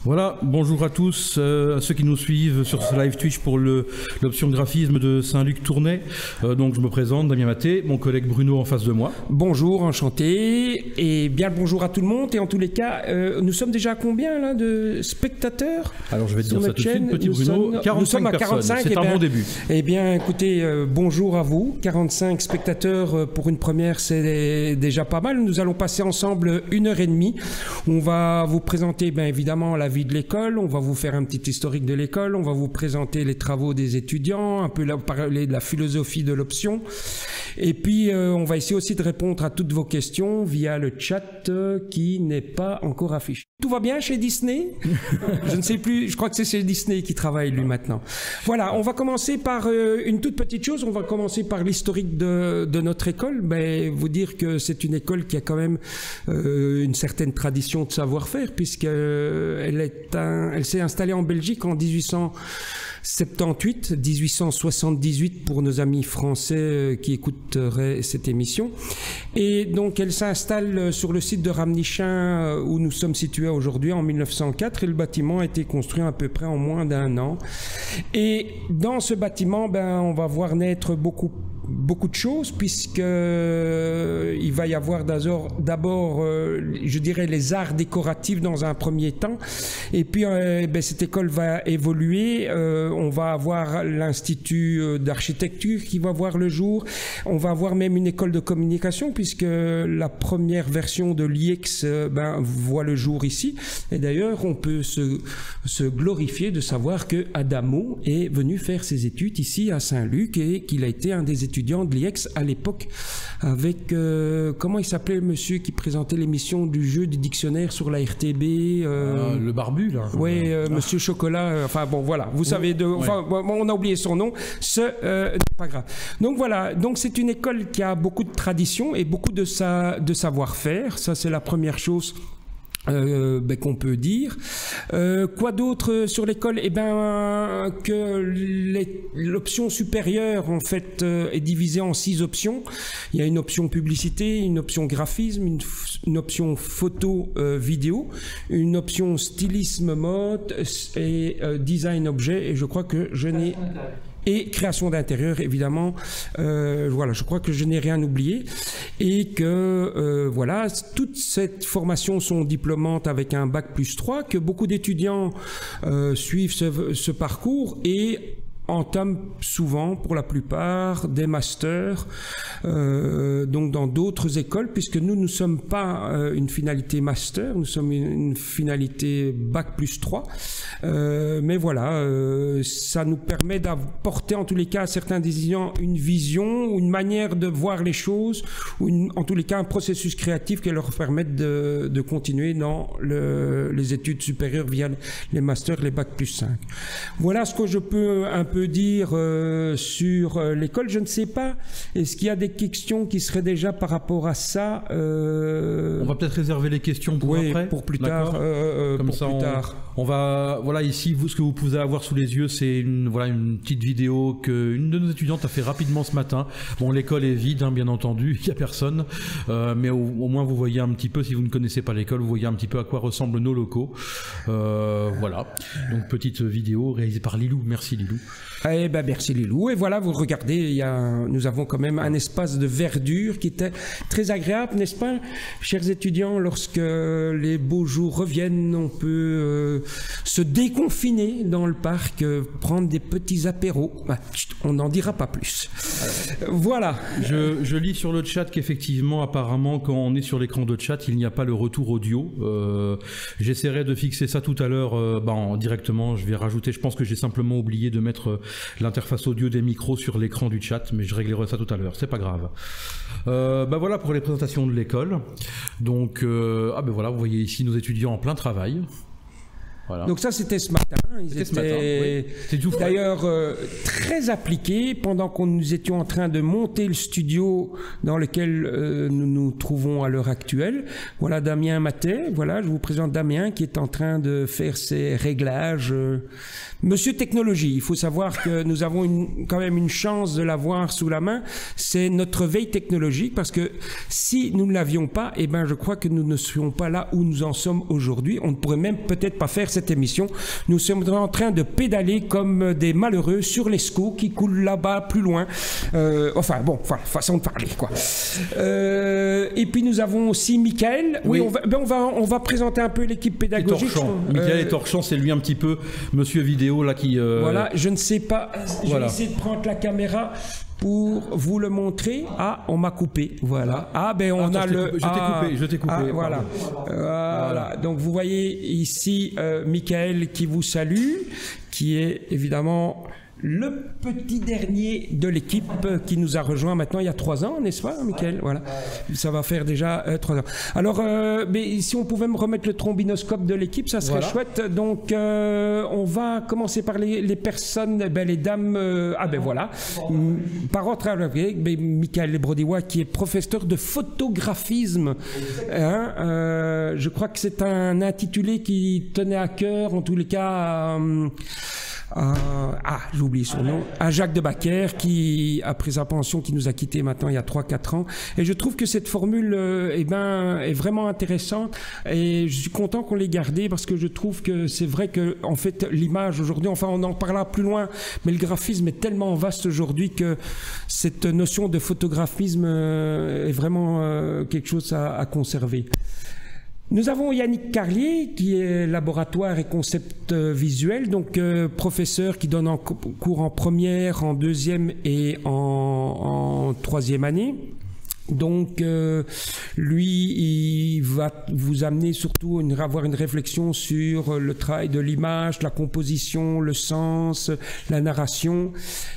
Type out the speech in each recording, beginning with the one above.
Voilà, bonjour à tous, à ceux qui nous suivent sur ce live Twitch pour l'option graphisme de Saint-Luc Tournai. Donc je me présente, Damien Maté, mon collègue Bruno en face de moi. Bonjour, enchanté, et bien le bonjour à tout le monde. Et en tous les cas, nous sommes déjà à combien là de spectateurs? Alors je vais te dire ça tout de suite, petit Bruno, 45 nous sommes à 45, c'est un bon début. Eh bien écoutez, bonjour à vous, 45 spectateurs pour une première, c'est déjà pas mal. Nous allons passer ensemble 1h30. On va vous présenter bien évidemment la vie de l'école, on va vous faire un petit historique de l'école, on va vous présenter les travaux des étudiants, un peu parler de la philosophie de l'option, et puis on va essayer aussi de répondre à toutes vos questions via le chat qui n'est pas encore affiché. Tout va bien chez Disney? Je ne sais plus, je crois que c'est chez Disney qui travaille lui maintenant. Voilà, on va commencer par une toute petite chose, on va commencer par l'historique de notre école. Ben, vous dire que c'est une école qui a quand même une certaine tradition de savoir-faire, puisqu'elle s'est installée en Belgique en 1878 pour nos amis français qui écouteraient cette émission. Et donc elle s'installe sur le site de Ramnichin où nous sommes situés aujourd'hui en 1904, et le bâtiment a été construit à peu près en moins d'1 an. Et dans ce bâtiment, ben, on va voir naître beaucoup de choses, puisque il va y avoir d'abord je dirais les arts décoratifs dans un premier temps, et puis ben, cette école va évoluer. On va avoir l'institut d'architecture qui va voir le jour, on va avoir même une école de communication, puisque la première version de l'IEX ben, voit le jour ici. Et d'ailleurs on peut se glorifier de savoir que Adamo est venu faire ses études ici à Saint-Luc, et qu'il a été un des étudiants de l'IEX à l'époque, avec comment il s'appelait monsieur qui présentait l'émission du jeu du dictionnaire sur la RTB, le barbu là. Oui, monsieur Chocolat, enfin bon voilà, vous savez, enfin, on a oublié son nom, n'est pas grave. Donc voilà, donc c'est une école qui a beaucoup de tradition et beaucoup de savoir-faire, ça c'est la première chose ben, qu'on peut dire. Quoi d'autre sur l'école? Eh ben que l'option supérieure en fait est divisée en 6 options. Il y a une option publicité, une option graphisme, une option photo vidéo, une option stylisme mode et design objet, et je crois que je n'ai... Et création d'intérieur, évidemment. Voilà, je crois que je n'ai rien oublié. Et que, voilà, toutes ces formations sont diplômantes avec un bac+3, que beaucoup d'étudiants suivent ce parcours et entament souvent, pour la plupart, des masters, donc dans d'autres écoles, puisque nous ne sommes pas une finalité master, nous sommes une finalité bac+3. Mais voilà, ça nous permet d'apporter en tous les cas à certains étudiants une vision, ou une manière de voir les choses, ou en tous les cas un processus créatif qui leur permette de continuer dans les études supérieures via les masters, les bac+5. Voilà ce que je peux un peu dire sur l'école. Je ne sais pas, est-ce qu'il y a des questions qui seraient déjà par rapport à ça? On va peut-être réserver les questions pour après. Pour plus tard. Comme ça, on va... Voilà, ici, ce que vous pouvez avoir sous les yeux, c'est une petite vidéo qu'une de nos étudiantes a fait rapidement ce matin. Bon, l'école est vide, hein, bien entendu, il n'y a personne. Mais au moins, vous voyez un petit peu, si vous ne connaissez pas l'école, vous voyez un petit peu à quoi ressemblent nos locaux. Voilà. Donc, petite vidéo réalisée par Lilou. Merci, Lilou. Eh ben, merci Lilou. Et voilà, vous regardez, nous avons quand même un espace de verdure qui était très agréable, n'est-ce pas, chers étudiants? Lorsque les beaux jours reviennent, on peut se déconfiner dans le parc, prendre des petits apéros. On n'en dira pas plus. Voilà. Je lis sur le chat qu'effectivement, apparemment, quand on est sur l'écran de chat, il n'y a pas le retour audio. J'essaierai de fixer ça tout à l'heure directement. Je vais rajouter, je pense que j'ai simplement oublié de mettre l'interface audio des micros sur l'écran du chat, mais je réglerai ça tout à l'heure, c'est pas grave. Voilà pour les présentations de l'école. Donc, ben voilà, vous voyez ici nos étudiants en plein travail. Voilà. Donc ça, c'était ce matin. Ils étaient d'ailleurs très appliqués pendant que nous étions en train de monter le studio dans lequel nous nous trouvons à l'heure actuelle. Voilà Damien Matet. Voilà, je vous présente Damien qui est en train de faire ses réglages. Monsieur Technologie, il faut savoir que nous avons quand même une chance de l'avoir sous la main. C'est notre veille technologique, parce que si nous ne l'avions pas, eh ben je crois que nous ne serions pas là où nous en sommes aujourd'hui. On ne pourrait même peut-être pas faire cette cette émission, nous sommes en train de pédaler comme des malheureux sur l'Escaut qui coule là-bas plus loin. Enfin bon, voilà, façon de parler quoi. Et puis nous avons aussi Michael. Oui, on va présenter un peu l'équipe pédagogique. Michael Torchon, c'est lui un petit peu monsieur vidéo là qui. Voilà, je ne sais pas. Je vais essayer de prendre la caméra pour vous le montrer. Ah, on m'a coupé. Voilà. Ah, ben on a le. Je t'ai coupé. Ah, voilà. Donc vous voyez ici Michael qui vous salue, qui est évidemment le petit dernier de l'équipe qui nous a rejoint maintenant il y a 3 ans, n'est-ce pas, Michael? Voilà, ça va faire déjà 3 ans. Alors, mais si on pouvait me remettre le trombinoscope de l'équipe, ça serait chouette. Donc, on va commencer par les personnes, les dames. Voilà. Par ordre alphabétique, Michael Brodiwa, qui est professeur de photographisme. Je crois que c'est un intitulé qui tenait à cœur, en tous les cas. J'ai oublié son nom, à Jacques de Backer qui a pris sa pension, qui nous a quittés maintenant il y a 3-4 ans, et je trouve que cette formule est vraiment intéressante et je suis content qu'on l'ait gardée parce que je trouve que c'est vrai que en fait l'image aujourd'hui, enfin on en parlera plus loin, mais le graphisme est tellement vaste aujourd'hui que cette notion de photographisme est vraiment quelque chose à conserver. Nous avons Yannick Carlier, qui est laboratoire et concept visuel, donc professeur qui donne cours en première, en deuxième et en troisième année. Donc, lui, il va vous amener surtout à avoir une réflexion sur le travail de l'image, la composition, le sens, la narration,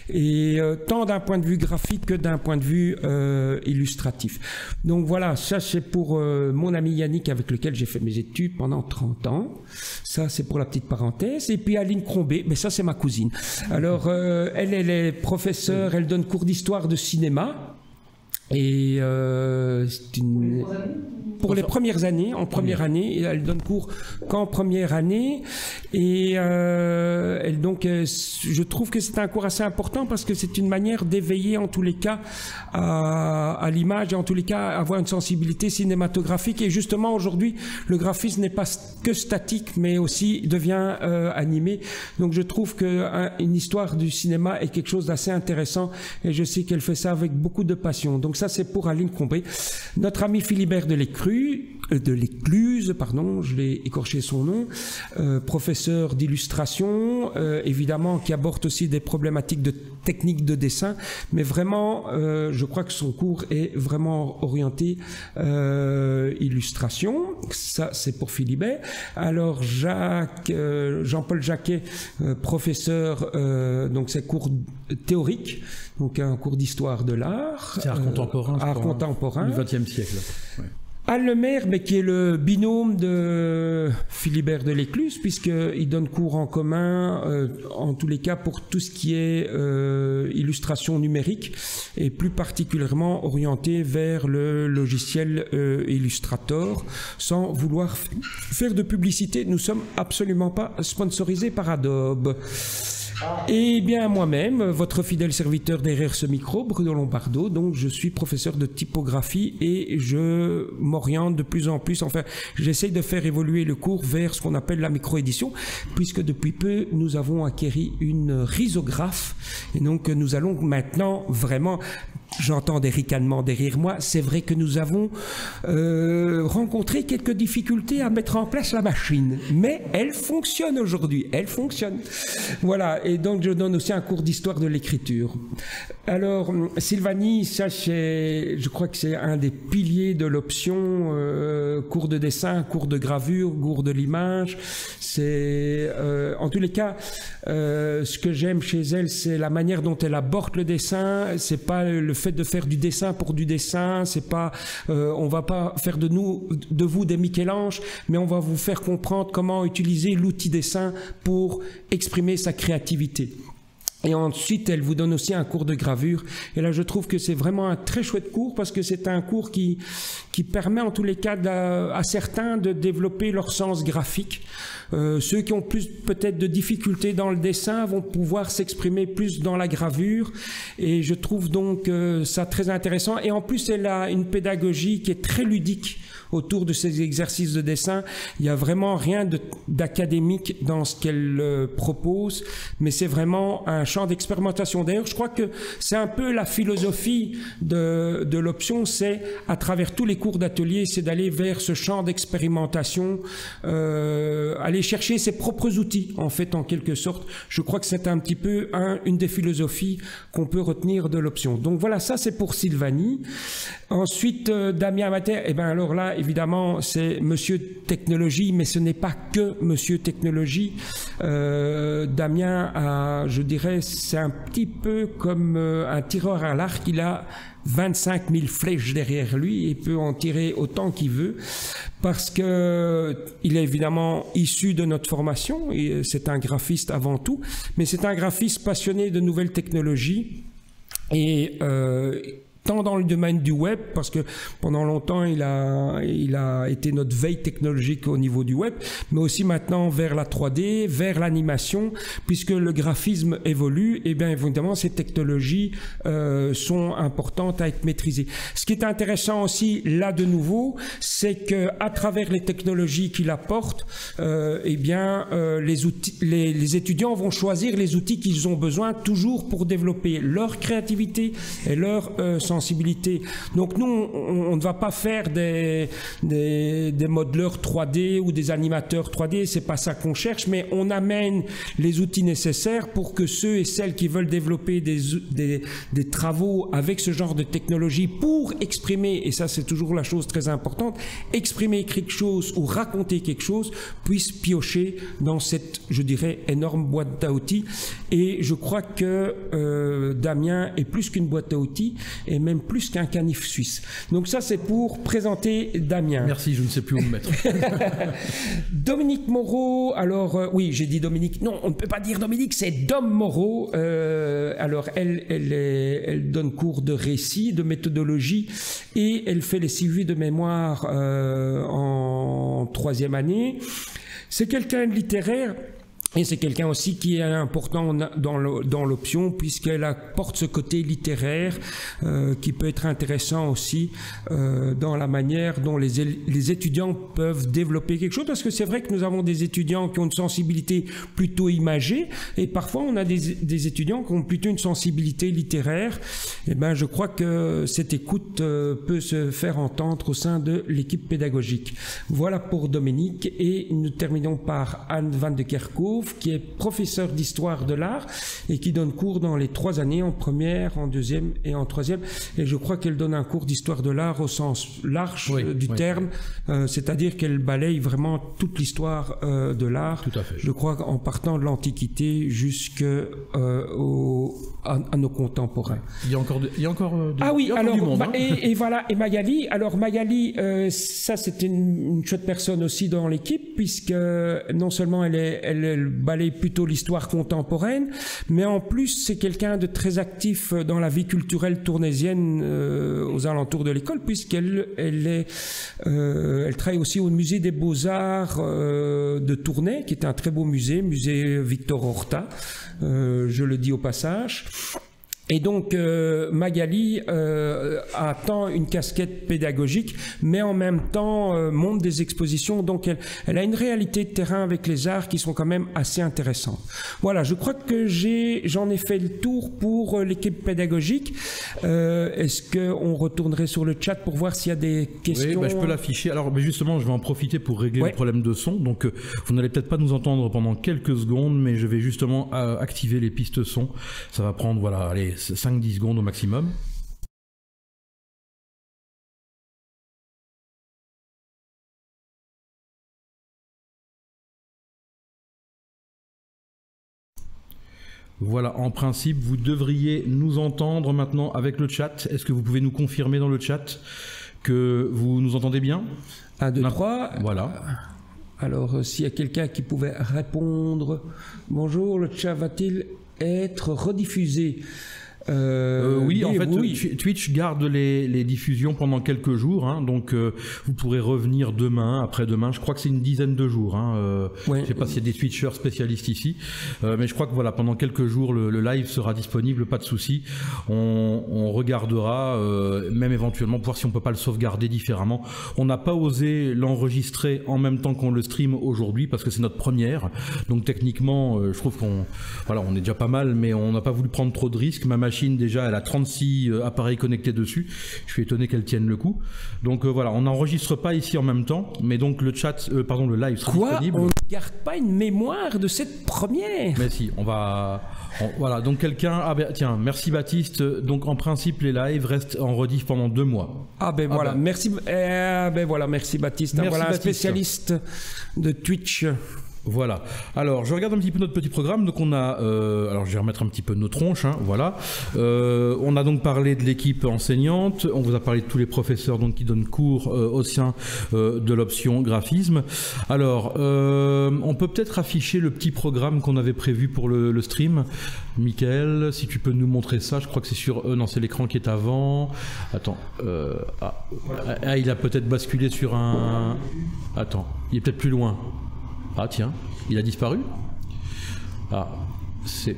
et tant d'un point de vue graphique que d'un point de vue illustratif. Donc voilà, ça c'est pour mon ami Yannick avec lequel j'ai fait mes études pendant 30 ans. Ça c'est pour la petite parenthèse. Et puis Aline Crombé, mais ça c'est ma cousine. Alors, elle est professeure, elle donne cours d'histoire de cinéma. Et pour les premières années, en première année, elle donne cours qu'en première année. Et donc, je trouve que c'est un cours assez important parce que c'est une manière d'éveiller en tous les cas à l'image et en tous les cas avoir une sensibilité cinématographique. Et justement, aujourd'hui, le graphisme n'est pas que statique, mais aussi devient animé. Donc, je trouve qu'une histoire du cinéma est quelque chose d'assez intéressant et je sais qu'elle fait ça avec beaucoup de passion. Donc, ça, c'est pour Aline Combé. Notre ami Philibert de l'Écluse, pardon, je l'ai écorché son nom, professeur d'illustration, évidemment, qui aborde aussi des problématiques de technique de dessin, mais vraiment, je crois que son cours est vraiment orienté illustration. Ça, c'est pour Philibert. Alors, Jean-Paul Jacquet, professeur, donc c'est cours théorique, donc un cours d'histoire de l'art. C'est art contemporain. Art contemporain. Du XXe siècle. Ouais. Anne Lemaire, mais qui est le binôme de Philibert de l'Écluse, puisqu'il donne cours en commun, en tous les cas pour tout ce qui est illustration numérique, et plus particulièrement orienté vers le logiciel Illustrator, sans vouloir faire de publicité. Nous ne sommes absolument pas sponsorisés par Adobe. Et bien moi-même, votre fidèle serviteur derrière ce micro, Bruno Lombardo, donc je suis professeur de typographie et je m'oriente de plus en plus, enfin j'essaye de faire évoluer le cours vers ce qu'on appelle la micro-édition, puisque depuis peu nous avons acquéri une risographe et donc nous allons maintenant vraiment... J'entends des ricanements derrière moi. C'est vrai que nous avons rencontré quelques difficultés à mettre en place la machine, mais elle fonctionne aujourd'hui. Elle fonctionne. Voilà. Et donc je donne aussi un cours d'histoire de l'écriture. Alors Sylvanie, ça je crois que c'est un des piliers de l'option cours de dessin, cours de gravure, cours de l'image. C'est en tous les cas ce que j'aime chez elle, c'est la manière dont elle aborde le dessin. C'est pas le fait de faire du dessin pour du dessin, c'est pas on va pas faire de vous des Michel-Ange, mais on va vous faire comprendre comment utiliser l'outil dessin pour exprimer sa créativité. Et ensuite, elle vous donne aussi un cours de gravure. Et là, je trouve que c'est vraiment un très chouette cours parce que c'est un cours qui permet en tous les cas à certains de développer leur sens graphique. Ceux qui ont plus peut-être de difficultés dans le dessin vont pouvoir s'exprimer plus dans la gravure. Et je trouve donc ça très intéressant. Et en plus, elle a une pédagogie qui est très ludique autour de ces exercices de dessin. Il n'y a vraiment rien d'académique dans ce qu'elle propose, mais c'est vraiment un champ d'expérimentation. D'ailleurs, je crois que c'est un peu la philosophie de l'option, c'est à travers tous les cours d'atelier, c'est d'aller vers ce champ d'expérimentation, aller chercher ses propres outils, en fait, en quelque sorte. Je crois que c'est un petit peu une des philosophies qu'on peut retenir de l'option. Donc voilà, ça c'est pour Sylvanie. Ensuite, Damien Mater, eh bien alors là, évidemment, c'est Monsieur Technologie, mais ce n'est pas que Monsieur Technologie. Damien je dirais, c'est un petit peu comme un tireur à l'arc. Il a 25 000 flèches derrière lui et peut en tirer autant qu'il veut parce que il est évidemment issu de notre formation et c'est un graphiste avant tout, mais c'est un graphiste passionné de nouvelles technologies et tant dans le domaine du web, parce que pendant longtemps il a été notre veille technologique au niveau du web, mais aussi maintenant vers la 3D, vers l'animation, puisque le graphisme évolue, et bien évidemment ces technologies sont importantes à être maîtrisées. Ce qui est intéressant aussi là de nouveau, c'est que à travers les technologies qu'il apporte, les étudiants vont choisir les outils qu'ils ont besoin toujours pour développer leur créativité et leur sensibilité. Donc nous, on ne va pas faire des modeleurs 3D ou des animateurs 3D, c'est pas ça qu'on cherche, mais on amène les outils nécessaires pour que ceux et celles qui veulent développer des travaux avec ce genre de technologie pour exprimer, et ça c'est toujours la chose très importante, exprimer quelque chose ou raconter quelque chose, puissent piocher dans cette, je dirais, énorme boîte à outils. Et je crois que Damien est plus qu'une boîte à outils, et même plus qu'un canif suisse. Donc ça, c'est pour présenter Damien. Merci, je ne sais plus où me mettre. Dominique Moreau, alors oui, j'ai dit Dominique. Non, on ne peut pas dire Dominique, c'est Dom Moreau. Alors, elle donne cours de récit, de méthodologie, et elle fait les suivis de mémoire en 3e année. C'est quelqu'un de littéraire. Et c'est quelqu'un aussi qui est important dans l'option, puisqu'elle apporte ce côté littéraire qui peut être intéressant aussi dans la manière dont les étudiants peuvent développer quelque chose, parce que c'est vrai que nous avons des étudiants qui ont une sensibilité plutôt imagée, et parfois on a des étudiants qui ont plutôt une sensibilité littéraire. Et ben, je crois que cette écoute peut se faire entendre au sein de l'équipe pédagogique. Voilà pour Dominique, et nous terminons par Anne van de Kerkhove, qui est professeur d'histoire de l'art et qui donne cours dans les 3 années, en première, en 2e et en 3e. Et je crois qu'elle donne un cours d'histoire de l'art au sens large du terme, c'est-à-dire qu'elle balaye vraiment toute l'histoire de l'art. Tout à fait. Je crois en partant de l'Antiquité jusqu'à nos contemporains. Il y a encore ah oui, alors, du monde, et voilà, et Magali. Alors Magali, ça c'était une chouette personne aussi dans l'équipe, puisque non seulement elle balaye plutôt l'histoire contemporaine, mais en plus c'est quelqu'un de très actif dans la vie culturelle tournaisienne aux alentours de l'école, puisqu'elle travaille aussi au musée des Beaux-Arts de Tournai, qui est un très beau musée Victor Horta, je le dis au passage. Et donc Magali a tant une casquette pédagogique, mais en même temps monte des expositions. Donc elle a une réalité de terrain avec les arts qui sont quand même assez intéressantes. Voilà, je crois que j'en ai fait le tour pour l'équipe pédagogique. Est-ce qu'on retournerait sur le chat pour voir s'il y a des questions? Oui, je peux l'afficher. Alors justement, je vais en profiter pour régler le problème de son. Donc vous n'allez peut-être pas nous entendre pendant quelques secondes, mais je vais justement activer les pistes son. Ça va prendre, voilà, allez, 5-10 secondes au maximum. Voilà, en principe, vous devriez nous entendre maintenant avec le chat. Est-ce que vous pouvez nous confirmer dans le chat que vous nous entendez bien? 1, 2, 3. Voilà. Alors, s'il y a quelqu'un qui pouvait répondre. Bonjour, le chat va-t-il être rediffusé? Oui, en fait, Twitch garde les diffusions pendant quelques jours, hein, donc vous pourrez revenir demain, après-demain. Je crois que c'est une dizaine de jours. Hein, je ne sais pas s'il y a des Twitchers spécialistes ici, mais je crois que voilà, pendant quelques jours, le live sera disponible, pas de souci. On regardera, même éventuellement pour voir si on peut pas le sauvegarder différemment. On n'a pas osé l'enregistrer en même temps qu'on le stream aujourd'hui parce que c'est notre première. Donc techniquement, je trouve on est déjà pas mal, mais on n'a pas voulu prendre trop de risques. Ma machine déjà, elle a 36 appareils connectés dessus. Je suis étonné qu'elle tienne le coup. Donc voilà, on n'enregistre pas ici en même temps, mais donc le live sera disponible. On ne garde pas une mémoire de cette première? Mais si, voilà, donc quelqu'un... Ah ben tiens, merci Baptiste. Donc en principe, les lives restent en rediff pendant 2 mois. Merci. Merci Baptiste. Merci, voilà un Baptiste. Spécialiste de Twitch. Voilà. Alors, je regarde un petit peu notre petit programme. Donc, on a... alors, je vais remettre un petit peu nos tronches. Hein, voilà. On a donc parlé de l'équipe enseignante. On vous a parlé de tous les professeurs donc, qui donnent cours au sein de l'option graphisme. Alors, on peut peut-être afficher le petit programme qu'on avait prévu pour le stream. Michael, si tu peux nous montrer ça. Je crois que c'est sur... non, c'est l'écran qui est avant. Attends. Il a peut-être basculé sur un... Attends. Il est peut-être plus loin. Ah tiens, il a disparu? Ah, c'est...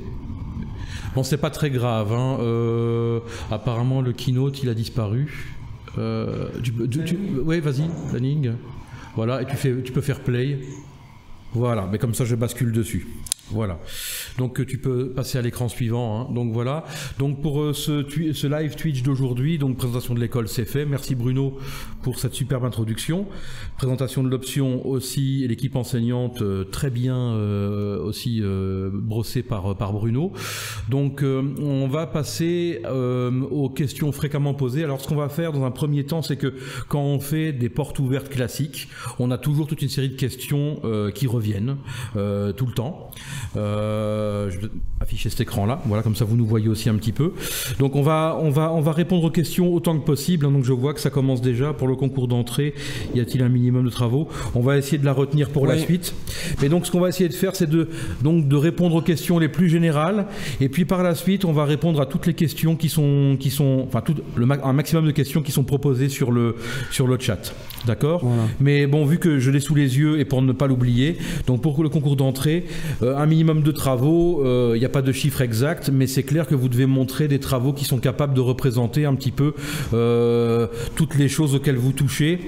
Bon, c'est pas très grave, hein. Apparemment, le keynote, il a disparu. Oui, vas-y, planning. Voilà, et tu peux faire play. Voilà, mais comme ça, je bascule dessus. Voilà. Donc tu peux passer à l'écran suivant. Hein. Donc voilà. Donc pour ce live Twitch d'aujourd'hui, donc présentation de l'école, c'est fait. Merci Bruno pour cette superbe introduction. Présentation de l'option aussi, et l'équipe enseignante très bien aussi brossée par Bruno. Donc on va passer aux questions fréquemment posées. Alors ce qu'on va faire dans un premier temps, c'est que quand on fait des portes ouvertes classiques, on a toujours toute une série de questions qui reviennent tout le temps. Je vais afficher cet écran là, voilà, comme ça vous nous voyez aussi un petit peu. Donc on va répondre aux questions autant que possible, hein. Donc je vois que ça commence déjà pour le concours d'entrée. Y a-t-il un minimum de travaux? On va essayer de la retenir pour la suite. Mais donc ce qu'on va essayer de faire, c'est de répondre aux questions les plus générales, et puis par la suite on va répondre à toutes les questions un maximum de questions qui sont proposées sur le chat. D'accord? Voilà. Mais bon, vu que je l'ai sous les yeux et pour ne pas l'oublier, donc pour le concours d'entrée, un minimum de travaux, il n'y a pas de chiffre exact, mais c'est clair que vous devez montrer des travaux qui sont capables de représenter un petit peu toutes les choses auxquelles vous touchez.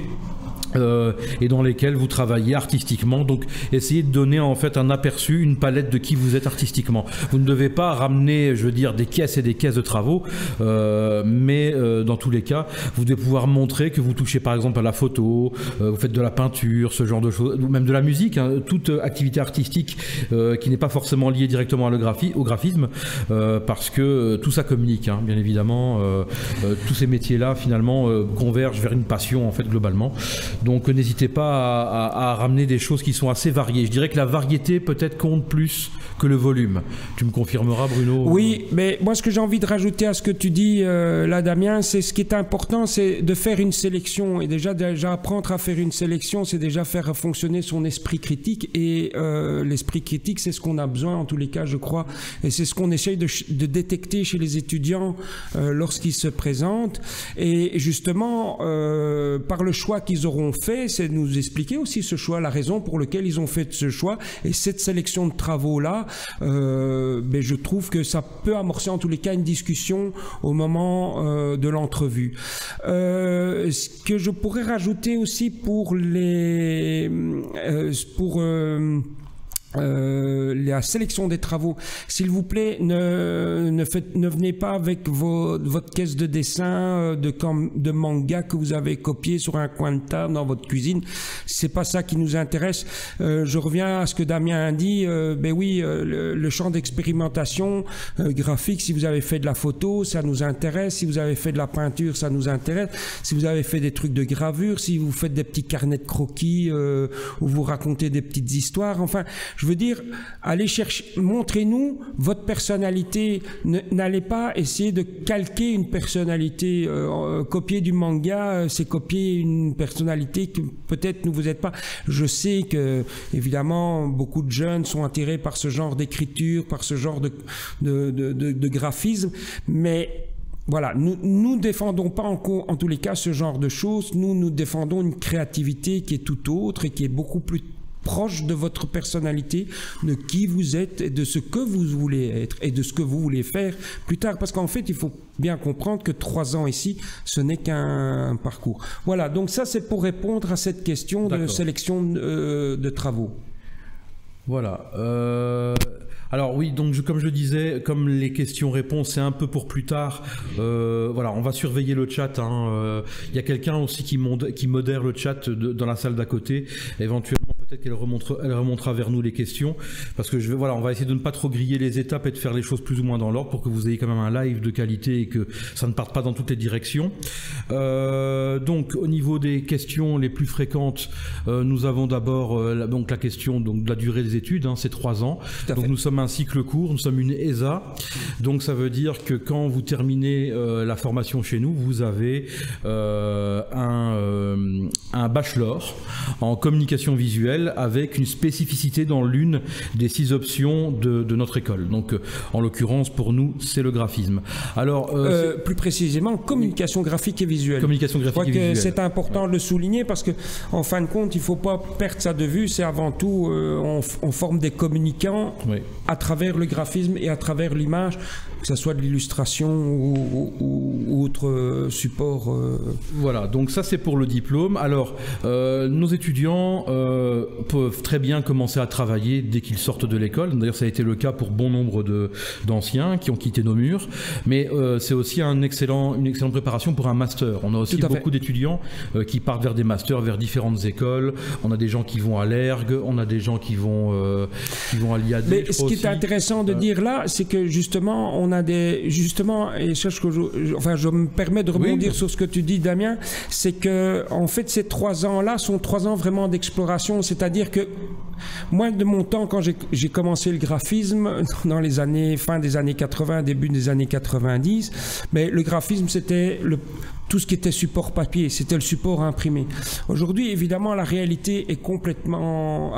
Et dans lesquels vous travaillez artistiquement. Donc essayez de donner en fait un aperçu, une palette de qui vous êtes artistiquement. Vous ne devez pas ramener, je veux dire, des caisses et des caisses de travaux, mais dans tous les cas, vous devez pouvoir montrer que vous touchez par exemple à la photo, vous faites de la peinture, ce genre de choses, ou même de la musique, hein, toute activité artistique qui n'est pas forcément liée directement au graphisme, parce que tout ça communique, hein, bien évidemment. Tous ces métiers-là finalement convergent vers une passion en fait globalement. Donc n'hésitez pas à ramener des choses qui sont assez variées. Je dirais que la variété peut-être compte plus que le volume. Tu me confirmeras, Bruno? Oui, mais moi ce que j'ai envie de rajouter à ce que tu dis là, Damien, c'est ce qui est important, c'est de faire une sélection. Et déjà apprendre à faire une sélection, c'est déjà faire fonctionner son esprit critique. Et l'esprit critique, c'est ce qu'on a besoin en tous les cas, je crois. Et c'est ce qu'on essaye de détecter chez les étudiants lorsqu'ils se présentent. Et justement, par le choix qu'ils auront fait, c'est de nous expliquer aussi ce choix, la raison pour laquelle ils ont fait ce choix. Et cette sélection de travaux-là, je trouve que ça peut amorcer en tous les cas une discussion au moment de l'entrevue. Ce que je pourrais rajouter aussi pour la sélection des travaux, s'il vous plaît, ne venez pas avec votre caisse de dessin de manga que vous avez copié sur un coin de table dans votre cuisine. C'est pas ça qui nous intéresse. Je reviens à ce que Damien a dit. Le champ d'expérimentation graphique, si vous avez fait de la photo, ça nous intéresse. Si vous avez fait de la peinture, ça nous intéresse. Si vous avez fait des trucs de gravure, si vous faites des petits carnets de croquis où vous racontez des petites histoires, enfin, je Je veux dire, allez chercher, montrez-nous votre personnalité. N'allez pas essayer de calquer une personnalité. Copier du manga, c'est copier une personnalité que peut-être ne vous êtes pas. Je sais que, évidemment, beaucoup de jeunes sont attirés par ce genre d'écriture, par ce genre de graphisme, mais voilà, nous défendons pas en tous les cas ce genre de choses. Nous défendons une créativité qui est tout autre et qui est beaucoup plus proche de votre personnalité, de qui vous êtes et de ce que vous voulez être et de ce que vous voulez faire plus tard. Parce qu'en fait, il faut bien comprendre que 3 ans ici, ce n'est qu'un parcours. Voilà, donc ça c'est pour répondre à cette question de sélection de travaux. Voilà. Alors oui, donc comme je le disais, comme les questions-réponses, c'est un peu pour plus tard. Voilà, on va surveiller le chat. Y a quelqu'un aussi qui modère le chat dans la salle d'à côté. Éventuellement, peut-être qu'elle remontera vers nous les questions, parce que voilà, on va essayer de ne pas trop griller les étapes et de faire les choses plus ou moins dans l'ordre pour que vous ayez quand même un live de qualité et que ça ne parte pas dans toutes les directions. Donc au niveau des questions les plus fréquentes, nous avons d'abord donc la question donc de la durée des études, c'est 3 ans. Donc nous sommes un cycle court, nous sommes une ESA, donc ça veut dire que quand vous terminez la formation chez nous, vous avez un bachelor en communication visuelle avec une spécificité dans l'une des 6 options de notre école. Donc en l'occurrence pour nous c'est le graphisme. Alors plus précisément communication graphique et visuelle. Communication graphique et visuelle. C'est important de le souligner parce que en fin de compte il ne faut pas perdre ça de vue. C'est avant tout on forme des communicants à travers le graphisme et à travers l'image, que ce soit de l'illustration ou autre support. Voilà, donc ça c'est pour le diplôme. Alors nos étudiants peuvent très bien commencer à travailler dès qu'ils sortent de l'école. D'ailleurs ça a été le cas pour bon nombre d'anciens qui ont quitté nos murs, mais c'est aussi une excellente préparation pour un master. On a aussi beaucoup d'étudiants qui partent vers des masters, vers différentes écoles. On a des gens qui vont à l'ERG, on a des gens qui vont à l'IAD. Mais ce qui est intéressant de dire là, c'est que justement on a et je me permets de rebondir sur ce que tu dis, Damien, c'est que en fait ces 3 ans-là sont 3 ans vraiment d'exploration. C'est-à-dire que moi, de mon temps, quand j'ai commencé le graphisme dans les fin des années 80, début des années 90, mais le graphisme c'était tout ce qui était support papier, c'était le support imprimé. Aujourd'hui, évidemment, la réalité a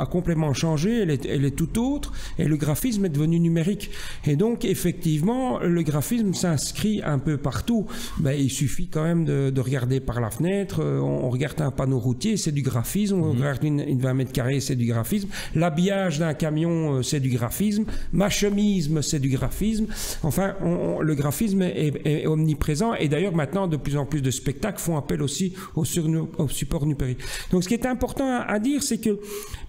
complètement changé, elle est tout autre, et le graphisme est devenu numérique. Et donc, effectivement, le graphisme s'inscrit un peu partout. Il suffit quand même de regarder par la fenêtre, on regarde un panneau routier, c'est du graphisme, on regarde une 20 mètres carrés, c'est du graphisme, l'habillage d'un camion, c'est du graphisme, ma chemise, c'est du graphisme. Enfin, le graphisme est omniprésent, et d'ailleurs, maintenant, de plus en plus de spectacles font appel aussi au support numérique. Donc ce qui est important à dire, c'est que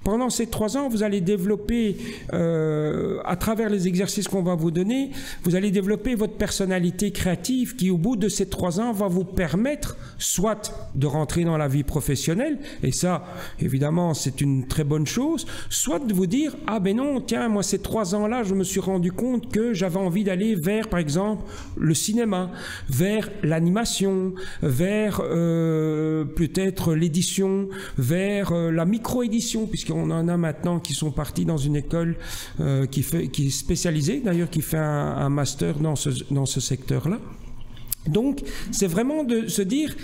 pendant ces 3 ans, vous allez développer, à travers les exercices qu'on va vous donner, vous allez développer votre personnalité créative qui, au bout de ces 3 ans, va vous permettre soit de rentrer dans la vie professionnelle, et ça, évidemment, c'est une très bonne chose, soit de vous dire, ah ben non, tiens, moi ces 3 ans-là, je me suis rendu compte que j'avais envie d'aller vers, par exemple, le cinéma, vers l'animation, vers peut-être l'édition, vers la micro-édition, puisqu'on en a maintenant qui sont partis dans une école qui est spécialisée, d'ailleurs qui fait un master dans ce secteur-là. Donc, c'est vraiment de se dire...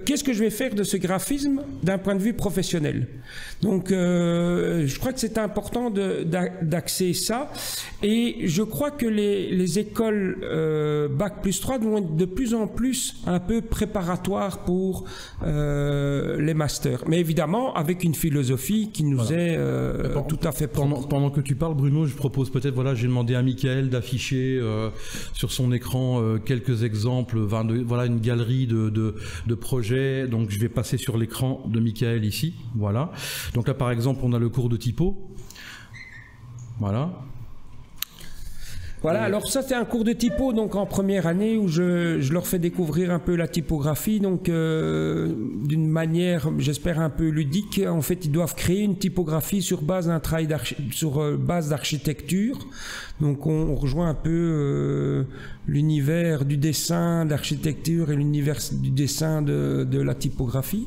qu'est-ce que je vais faire de ce graphisme d'un point de vue professionnel? Donc, je crois que c'est important d'axer ça. Et je crois que les écoles Bac plus 3 vont être de plus en plus un peu préparatoires pour les masters. Mais évidemment, avec une philosophie qui nous est tout à fait propre. Pendant que tu parles, Bruno, je propose peut-être, j'ai demandé à Michael d'afficher sur son écran quelques exemples, une galerie de projets. Donc je vais passer sur l'écran de Michael ici, voilà. Donc là par exemple on a le cours de typo, voilà. Voilà, alors ça c'est un cours de typo donc en première année où je leur fais découvrir un peu la typographie, donc d'une manière j'espère un peu ludique. En fait ils doivent créer une typographie sur base d'un travail base d'architecture. Donc on rejoint un peu l'univers du dessin, d'architecture et l'univers du dessin de la typographie,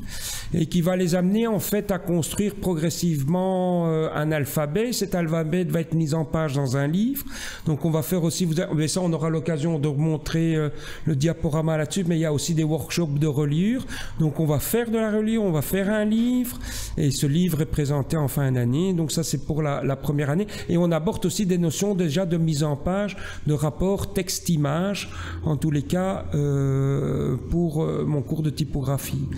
et qui va les amener en fait à construire progressivement un alphabet. Cet alphabet va être mis en page dans un livre. Donc on va faire aussi, mais ça on aura l'occasion de montrer le diaporama là-dessus, mais il y a aussi des workshops de reliure. Donc on va faire de la reliure, on va faire un livre, et ce livre est présenté en fin d'année. Donc ça c'est pour la première année, et on aborde aussi des notions déjà de mise en page, de rapport texte-image, en tous les cas pour mon cours de typographie.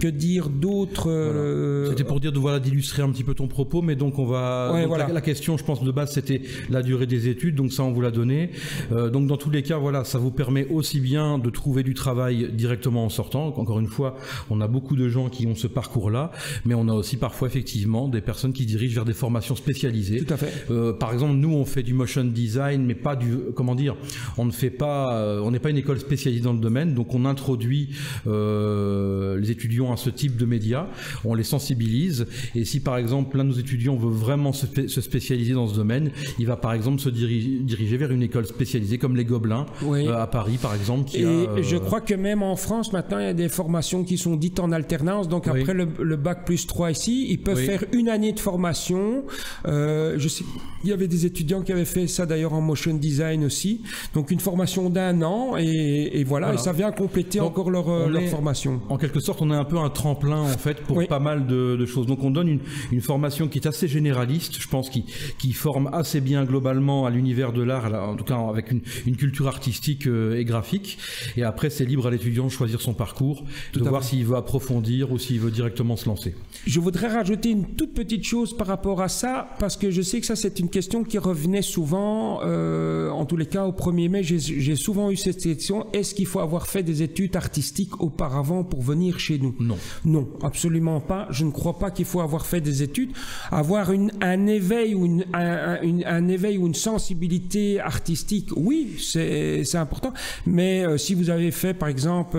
Que dire d'autre voilà. C'était pour dire d'illustrer un petit peu ton propos, mais donc on va... Ouais, donc voilà. La question, je pense, de base, c'était la durée des études, donc ça, on vous l'a donné. Donc dans tous les cas, voilà, ça vous permet aussi bien de trouver du travail directement en sortant. Encore une fois, on a beaucoup de gens qui ont ce parcours-là, mais on a aussi parfois, effectivement, des personnes qui dirigent vers des formations spécialisées. Tout à fait. Par exemple, nous, on fait du motion design, mais pas du... Comment dire ? On ne fait pas... on n'est pas une école spécialisée dans le domaine, donc on introduit les étudiants à ce type de médias, on les sensibilise, et si par exemple l'un de nos étudiants veut vraiment se spécialiser dans ce domaine, il va par exemple se diriger vers une école spécialisée comme les Gobelins, oui. À Paris par exemple. Je crois que même en France maintenant il y a des formations qui sont dites en alternance, donc oui. Après le bac plus 3 ici, ils peuvent oui. faire une année de formation. Je sais, il y avait des étudiants qui avaient fait ça d'ailleurs en motion design aussi, donc une formation d'1 an, et voilà, et ça vient compléter donc, encore leur formation. En quelque sorte, on est un peu un tremplin en fait pour oui. pas mal de choses. Donc on donne une formation qui est assez généraliste, je pense, qui forme assez bien globalement à l'univers de l'art, en tout cas avec une culture artistique et graphique. Et après, c'est libre à l'étudiant de choisir son parcours, de voir s'il veut approfondir ou s'il veut directement se lancer. Je voudrais rajouter une toute petite chose par rapport à ça, parce que je sais que ça c'est une question qui revenait souvent, en tous les cas au 1er mai, j'ai souvent eu cette question: est-ce qu'il faut avoir fait des études artistiques auparavant pour venir chez nous? Non. Non, absolument pas. Je ne crois pas qu'il faut avoir fait des études. Avoir un éveil ou un éveil ou une sensibilité artistique, oui, c'est important. Mais si vous avez fait, par exemple,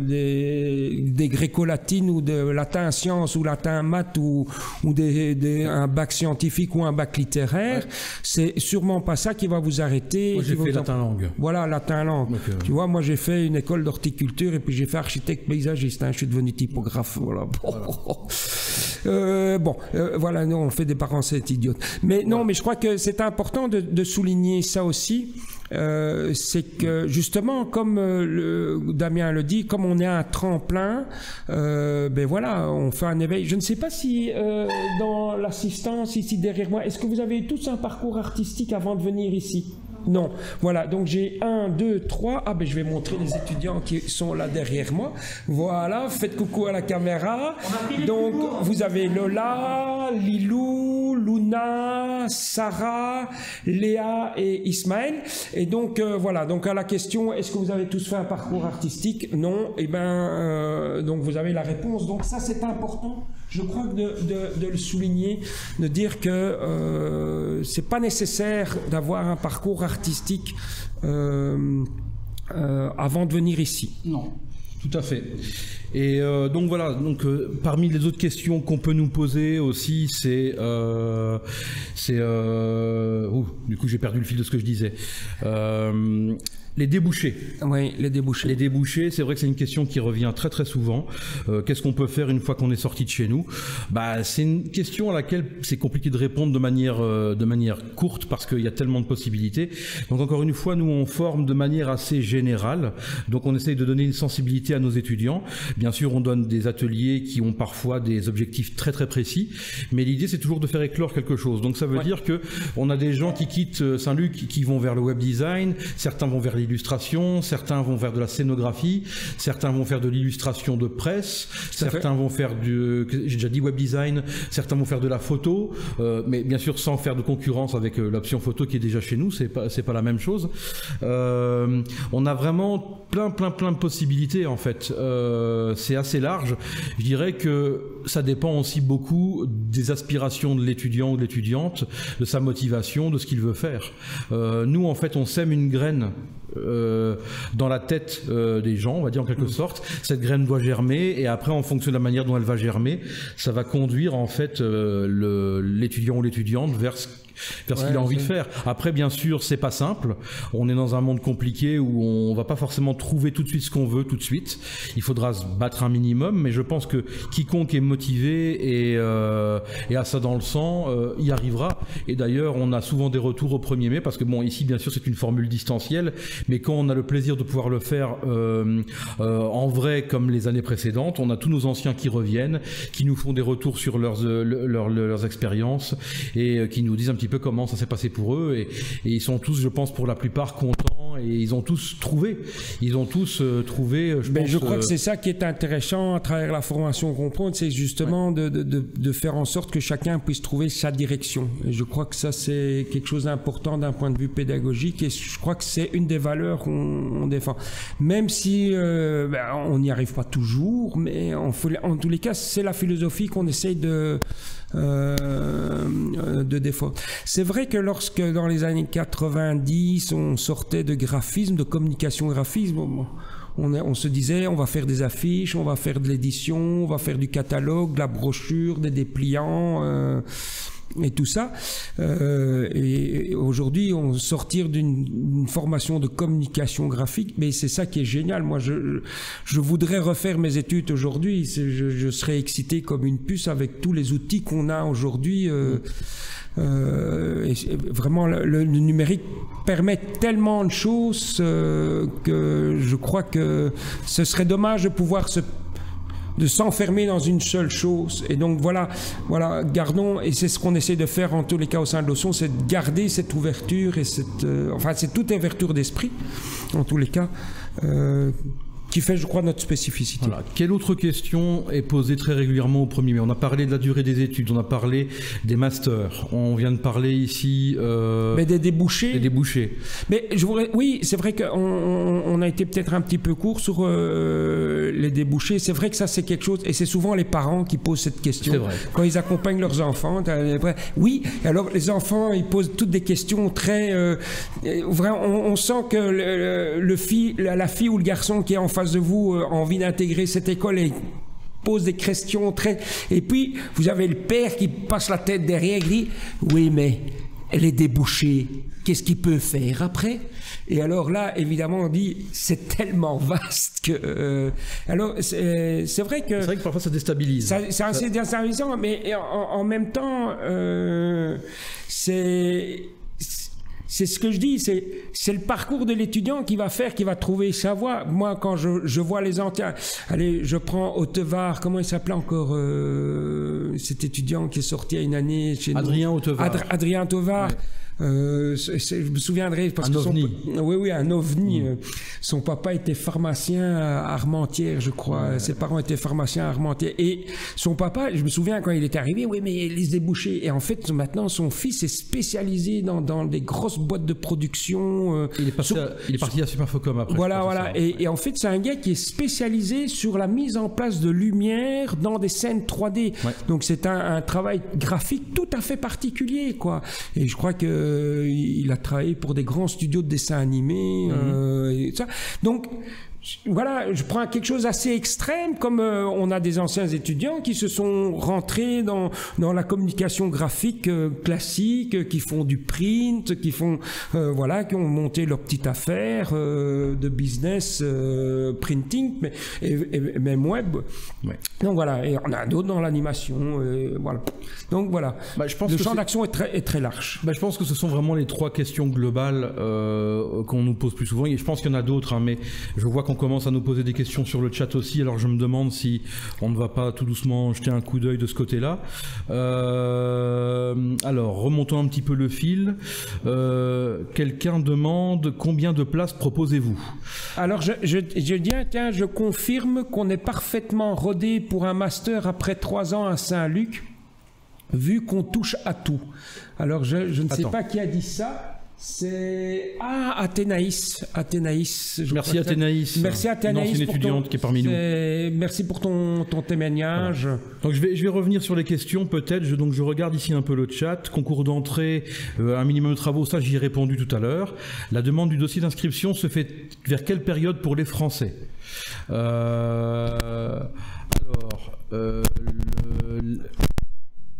des gréco-latines ou de latin sciences ou latin maths ou un bac scientifique ou un bac littéraire, ouais. C'est sûrement pas ça qui va vous arrêter. Moi, j'ai fait latin langue. Voilà, latin langue. Okay. Tu vois, moi, j'ai fait une école d'horticulture et puis j'ai fait architecte paysagiste. Hein, je suis devenu typographe. Voilà. Voilà, nous, on fait des parents, c'est idiot. Mais non, mais je crois que c'est important de souligner ça aussi. C'est que justement, comme Damien le dit, comme on est un tremplin, ben voilà, on fait un éveil. Je ne sais pas si dans l'assistance ici derrière moi, est-ce que vous avez tous un parcours artistique avant de venir ici? Non. Voilà, donc j'ai 1, 2, 3. Ah ben je vais montrer les étudiants qui sont là derrière moi. Voilà, faites coucou à la caméra. Donc vous avez Lola, Lilou, Luna, Sarah, Léa et Ismaël. Et donc voilà, donc à la question, est-ce que vous avez tous fait un parcours artistique? Non. Et donc vous avez la réponse. Donc ça c'est important. Je crois de le souligner, de dire que c'est pas nécessaire d'avoir un parcours artistique avant de venir ici. Non, tout à fait. Et donc voilà, donc parmi les autres questions qu'on peut nous poser aussi, du coup j'ai perdu le fil de ce que je disais. Les débouchés. Oui, les débouchés. Les débouchés, c'est vrai que c'est une question qui revient très très souvent. Qu'est-ce qu'on peut faire une fois qu'on est sorti de chez nous? C'est une question à laquelle c'est compliqué de répondre de manière courte parce qu'il y a tellement de possibilités. Donc encore une fois, nous on forme de manière assez générale. Donc on essaye de donner une sensibilité à nos étudiants. Bien sûr, on donne des ateliers qui ont parfois des objectifs très très précis, mais l'idée c'est toujours de faire éclore quelque chose. Donc ça veut dire que on a des gens qui quittent Saint-Luc, qui vont vers le web design, certains vont vers l'illustration, certains vont faire de la scénographie, certains vont faire de l'illustration de presse, certains vont faire j'ai déjà dit web design, certains vont faire de la photo, mais bien sûr sans faire de concurrence avec l'option photo qui est déjà chez nous, c'est pas la même chose. On a vraiment plein de possibilités en fait. C'est assez large. Je dirais que ça dépend aussi beaucoup des aspirations de l'étudiant ou de l'étudiante, de sa motivation, de ce qu'il veut faire. Nous en fait on sème une graine dans la tête des gens, on va dire en quelque sorte. Cette graine doit germer et après en fonction de la manière dont elle va germer, ça va conduire en fait l'étudiant ou l'étudiante vers ce qu'il a envie de faire. Après, bien sûr, c'est pas simple. On est dans un monde compliqué où on va pas forcément trouver tout de suite ce qu'on veut tout de suite. Il faudra se battre un minimum, mais je pense que quiconque est motivé et a ça dans le sang, y arrivera. Et d'ailleurs, on a souvent des retours au 1er mai parce que bon, ici, bien sûr, c'est une formule distancielle, mais quand on a le plaisir de pouvoir le faire en vrai comme les années précédentes, on a tous nos anciens qui reviennent, qui nous font des retours sur leurs expériences et qui nous disent un petit peu comment ça s'est passé pour eux et ils sont tous, je pense, pour la plupart contents et ils ont tous trouvé. Je crois que c'est ça qui est intéressant à travers la formation Comprendre, c'est justement de faire en sorte que chacun puisse trouver sa direction. Et je crois que ça c'est quelque chose d'important d'un point de vue pédagogique et je crois que c'est une des valeurs qu'on défend. Même si on n'y arrive pas toujours, mais en tous les cas c'est la philosophie qu'on essaye de défendre. C'est vrai que lorsque dans les années 90 on sortait de graphisme, de communication graphisme, on se disait on va faire des affiches, on va faire de l'édition, on va faire du catalogue, de la brochure, des dépliants et tout ça. Et aujourd'hui, on sortir d'une formation de communication graphique, mais c'est ça qui est génial. Moi, je voudrais refaire mes études aujourd'hui. Je serais excité comme une puce avec tous les outils qu'on a aujourd'hui. Et vraiment, le numérique permet tellement de choses que je crois que ce serait dommage de pouvoir de s'enfermer dans une seule chose. Et donc voilà, gardons, et c'est ce qu'on essaie de faire en tous les cas au sein de l'OSSON, c'est de garder cette ouverture et c'est toute ouverture d'esprit, en tous les cas, qui fait, je crois, notre spécificité. Voilà. Quelle autre question est posée très régulièrement au 1er mai? On a parlé de la durée des études, on a parlé des masters, on vient de parler ici... Mais des débouchés. Des débouchés. Mais oui, c'est vrai qu'on a été peut-être un petit peu court sur les débouchés. C'est vrai que ça, c'est quelque chose, et c'est souvent les parents qui posent cette question. C'est vrai. Quand ils accompagnent leurs enfants. Oui, alors les enfants, ils posent toutes des questions très... vraiment, on sent que la fille ou le garçon qui est en face de vous a envie d'intégrer cette école et pose des questions très... Et puis, vous avez le père qui passe la tête derrière et dit « Oui, mais elle est débouchée. Qu'est-ce qu'il peut faire après ?» Et alors là, évidemment, on dit « C'est tellement vaste que... Alors, c'est vrai que... C'est vrai que parfois ça déstabilise. C'est assez déstabilisant, mais en même temps, c'est ce que je dis, c'est le parcours de l'étudiant qui va trouver sa voie. Moi, quand je vois les anciens, allez, je prends Autevar, comment il s'appelait encore cet étudiant qui est sorti à une année chez nous. Adrien Autevar. Adrien Autevar. Ouais. Je me souviendrai parce que un ovni. Son papa était pharmacien à Armentières, je crois. Ouais. Ses parents étaient pharmaciens à Armentières. Et son papa, je me souviens quand il est arrivé, oui, mais les débouchés. Et en fait, maintenant, son fils est spécialisé dans des grosses boîtes de production. Il est parti à Superfocom après. Voilà. Et en fait, c'est un gars qui est spécialisé sur la mise en place de lumière dans des scènes 3D. Ouais. Donc, c'est un travail graphique tout à fait particulier, quoi. Et je crois que il a travaillé pour des grands studios de dessin animé et tout ça. Donc voilà, je prends quelque chose d'assez extrême, comme on a des anciens étudiants qui se sont rentrés dans la communication graphique classique, qui font du print, qui ont monté leur petite affaire de business printing, mais même web. Ouais. Donc voilà, et on a d'autres dans l'animation, voilà. Donc voilà, le champ d'action est très large. Je pense que ce sont vraiment les 3 questions globales qu'on nous pose plus souvent, et je pense qu'il y en a d'autres, mais je vois qu'on commence à nous poser des questions sur le chat aussi, alors je me demande si on ne va pas tout doucement jeter un coup d'œil de ce côté-là. Alors, remontons un petit peu le fil. Quelqu'un demande combien de places proposez-vous? Alors, je dis, tiens, je confirme qu'on est parfaitement rodé pour un master après 3 ans à Saint-Luc, vu qu'on touche à tout. Alors, je ne sais pas qui a dit ça. C'est Athénaïs. Merci Athénaïs. Merci Athénaïs. C'est une étudiante qui est parmi nous. Merci pour ton témoignage. Voilà. Donc je vais revenir sur les questions peut-être. Donc je regarde ici un peu le chat. Concours d'entrée, un minimum de travaux, ça j'y ai répondu tout à l'heure. La demande du dossier d'inscription se fait vers quelle période pour les Français?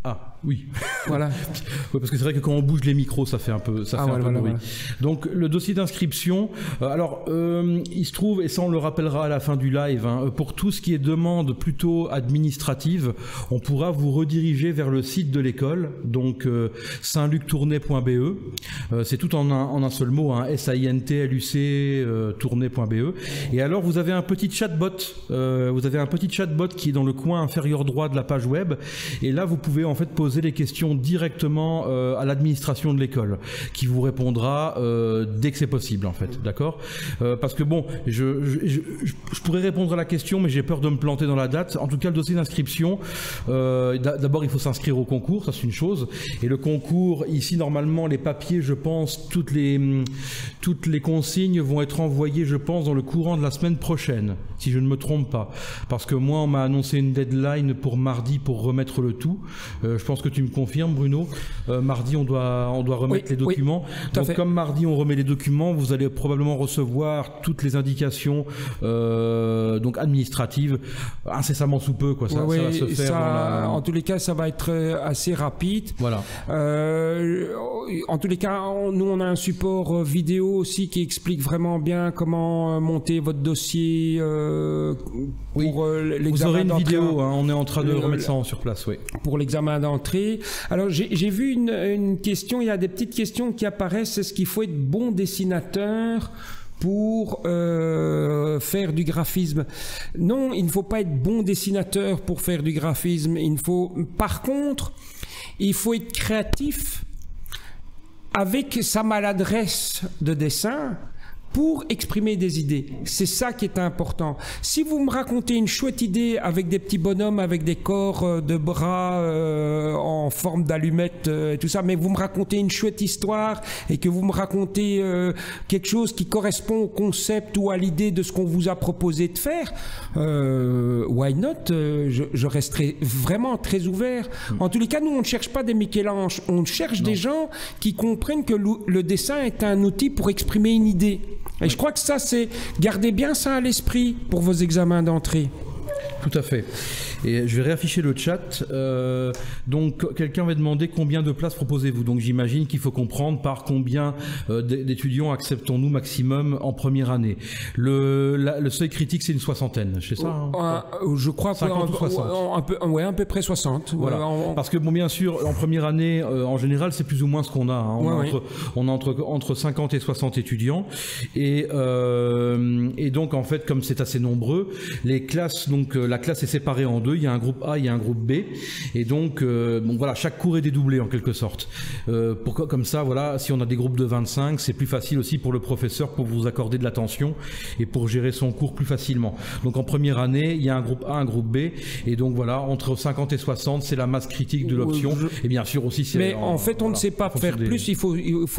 Ah oui, voilà. Ouais, parce que c'est vrai que quand on bouge les micros, ça fait un peu, de bruit. Voilà. Donc le dossier d'inscription. Il se trouve, et ça on le rappellera à la fin du live, pour tout ce qui est demande plutôt administrative, on pourra vous rediriger vers le site de l'école, donc saintluctournai.be. C'est tout en un seul mot, SAINTLUC tournai.be. Et alors vous avez un petit chatbot, qui est dans le coin inférieur droit de la page web. Et là vous pouvez en fait poser les questions directement à l'administration de l'école, qui vous répondra dès que c'est possible en fait, d'accord, parce que bon, je pourrais répondre à la question, mais j'ai peur de me planter dans la date. En tout cas, le dossier d'inscription, d'abord il faut s'inscrire au concours, ça c'est une chose, et le concours ici normalement les papiers, je pense, toutes les consignes vont être envoyées, je pense, dans le courant de la semaine prochaine, si je ne me trompe pas, parce que moi on m'a annoncé une deadline pour mardi pour remettre le tout. Je pense que tu me confirmes, Bruno. Mardi, on doit remettre les documents. Donc, comme mardi, on remet les documents, vous allez probablement recevoir toutes les indications donc administratives incessamment sous peu, quoi. Ça va se faire. En tous les cas, ça va être assez rapide. Voilà. En tous les cas, nous, on a un support vidéo aussi qui explique vraiment bien comment monter votre dossier pour l'examen. Vous aurez une vidéo, on est en train de remettre ça sur place, oui. Pour l'examen d'entrée. Alors j'ai vu une question, il y a des petites questions qui apparaissent. Est-ce qu'il faut être bon dessinateur pour faire du graphisme? Non, il ne faut pas être bon dessinateur pour faire du graphisme. Par contre, il faut être créatif avec sa maladresse de dessin pour exprimer des idées. C'est ça qui est important. Si vous me racontez une chouette idée avec des petits bonhommes, avec des corps de bras en forme d'allumettes et tout ça, mais vous me racontez une chouette histoire et que vous me racontez quelque chose qui correspond au concept ou à l'idée de ce qu'on vous a proposé de faire, why not? Je resterai vraiment très ouvert. En tous les cas, nous, on ne cherche pas des Michel-Ange. On cherche des gens qui comprennent que le dessin est un outil pour exprimer une idée. Et je crois que ça, gardez bien ça à l'esprit pour vos examens d'entrée. Tout à fait. Et je vais réafficher le chat. Donc, quelqu'un va demander combien de places proposez-vous. Donc, j'imagine qu'il faut comprendre par combien d'étudiants acceptons-nous maximum en première année. Le seuil critique, c'est une soixantaine, c'est ça je crois 50 ou 60. À peu près 60. Voilà. Parce que, bon, bien sûr, en première année, en général, c'est plus ou moins ce qu'on a. On a entre 50 et 60 étudiants. Et donc, en fait, comme c'est assez nombreux, les classes, donc la classe est séparée en deux. Il y a un groupe A, il y a un groupe B, et donc chaque cours est dédoublé en quelque sorte. Comme ça, voilà, si on a des groupes de 25, c'est plus facile aussi pour le professeur pour vous accorder de l'attention et pour gérer son cours plus facilement. Donc en première année, il y a un groupe A, un groupe B, et donc voilà, entre 50 et 60, c'est la masse critique de l'option. Et bien sûr aussi, c'est. Mais en fait, on ne sait pas faire plus. Il faut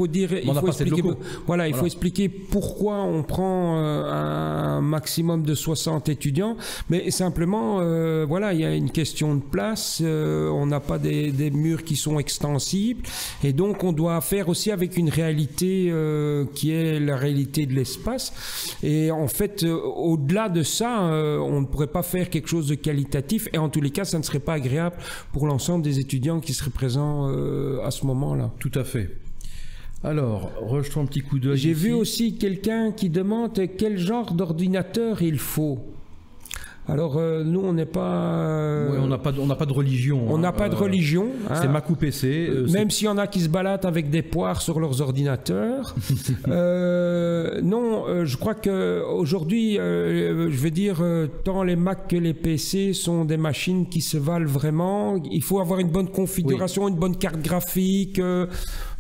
dire, il faut expliquer. Voilà, il faut expliquer pourquoi on prend un maximum de 60 étudiants, mais simplement, voilà, il y a une question de place, on n'a pas des murs qui sont extensibles, et donc on doit faire aussi avec une réalité qui est la réalité de l'espace. Et en fait, au-delà de ça, on ne pourrait pas faire quelque chose de qualitatif, et en tous les cas, ça ne serait pas agréable pour l'ensemble des étudiants qui seraient présents à ce moment-là. Tout à fait. Alors, rejetons un petit coup d'œil. J'ai vu aussi quelqu'un qui demande quel genre d'ordinateur il faut. Alors nous on n'est pas. Ouais, on n'a pas de religion. On n'a pas de religion. C'est Mac ou PC. Même s'il y en a qui se baladent avec des poires sur leurs ordinateurs. Non, je crois que aujourd'hui, je veux dire, tant les Mac que les PC sont des machines qui se valent vraiment. Il faut avoir une bonne configuration, une bonne carte graphique,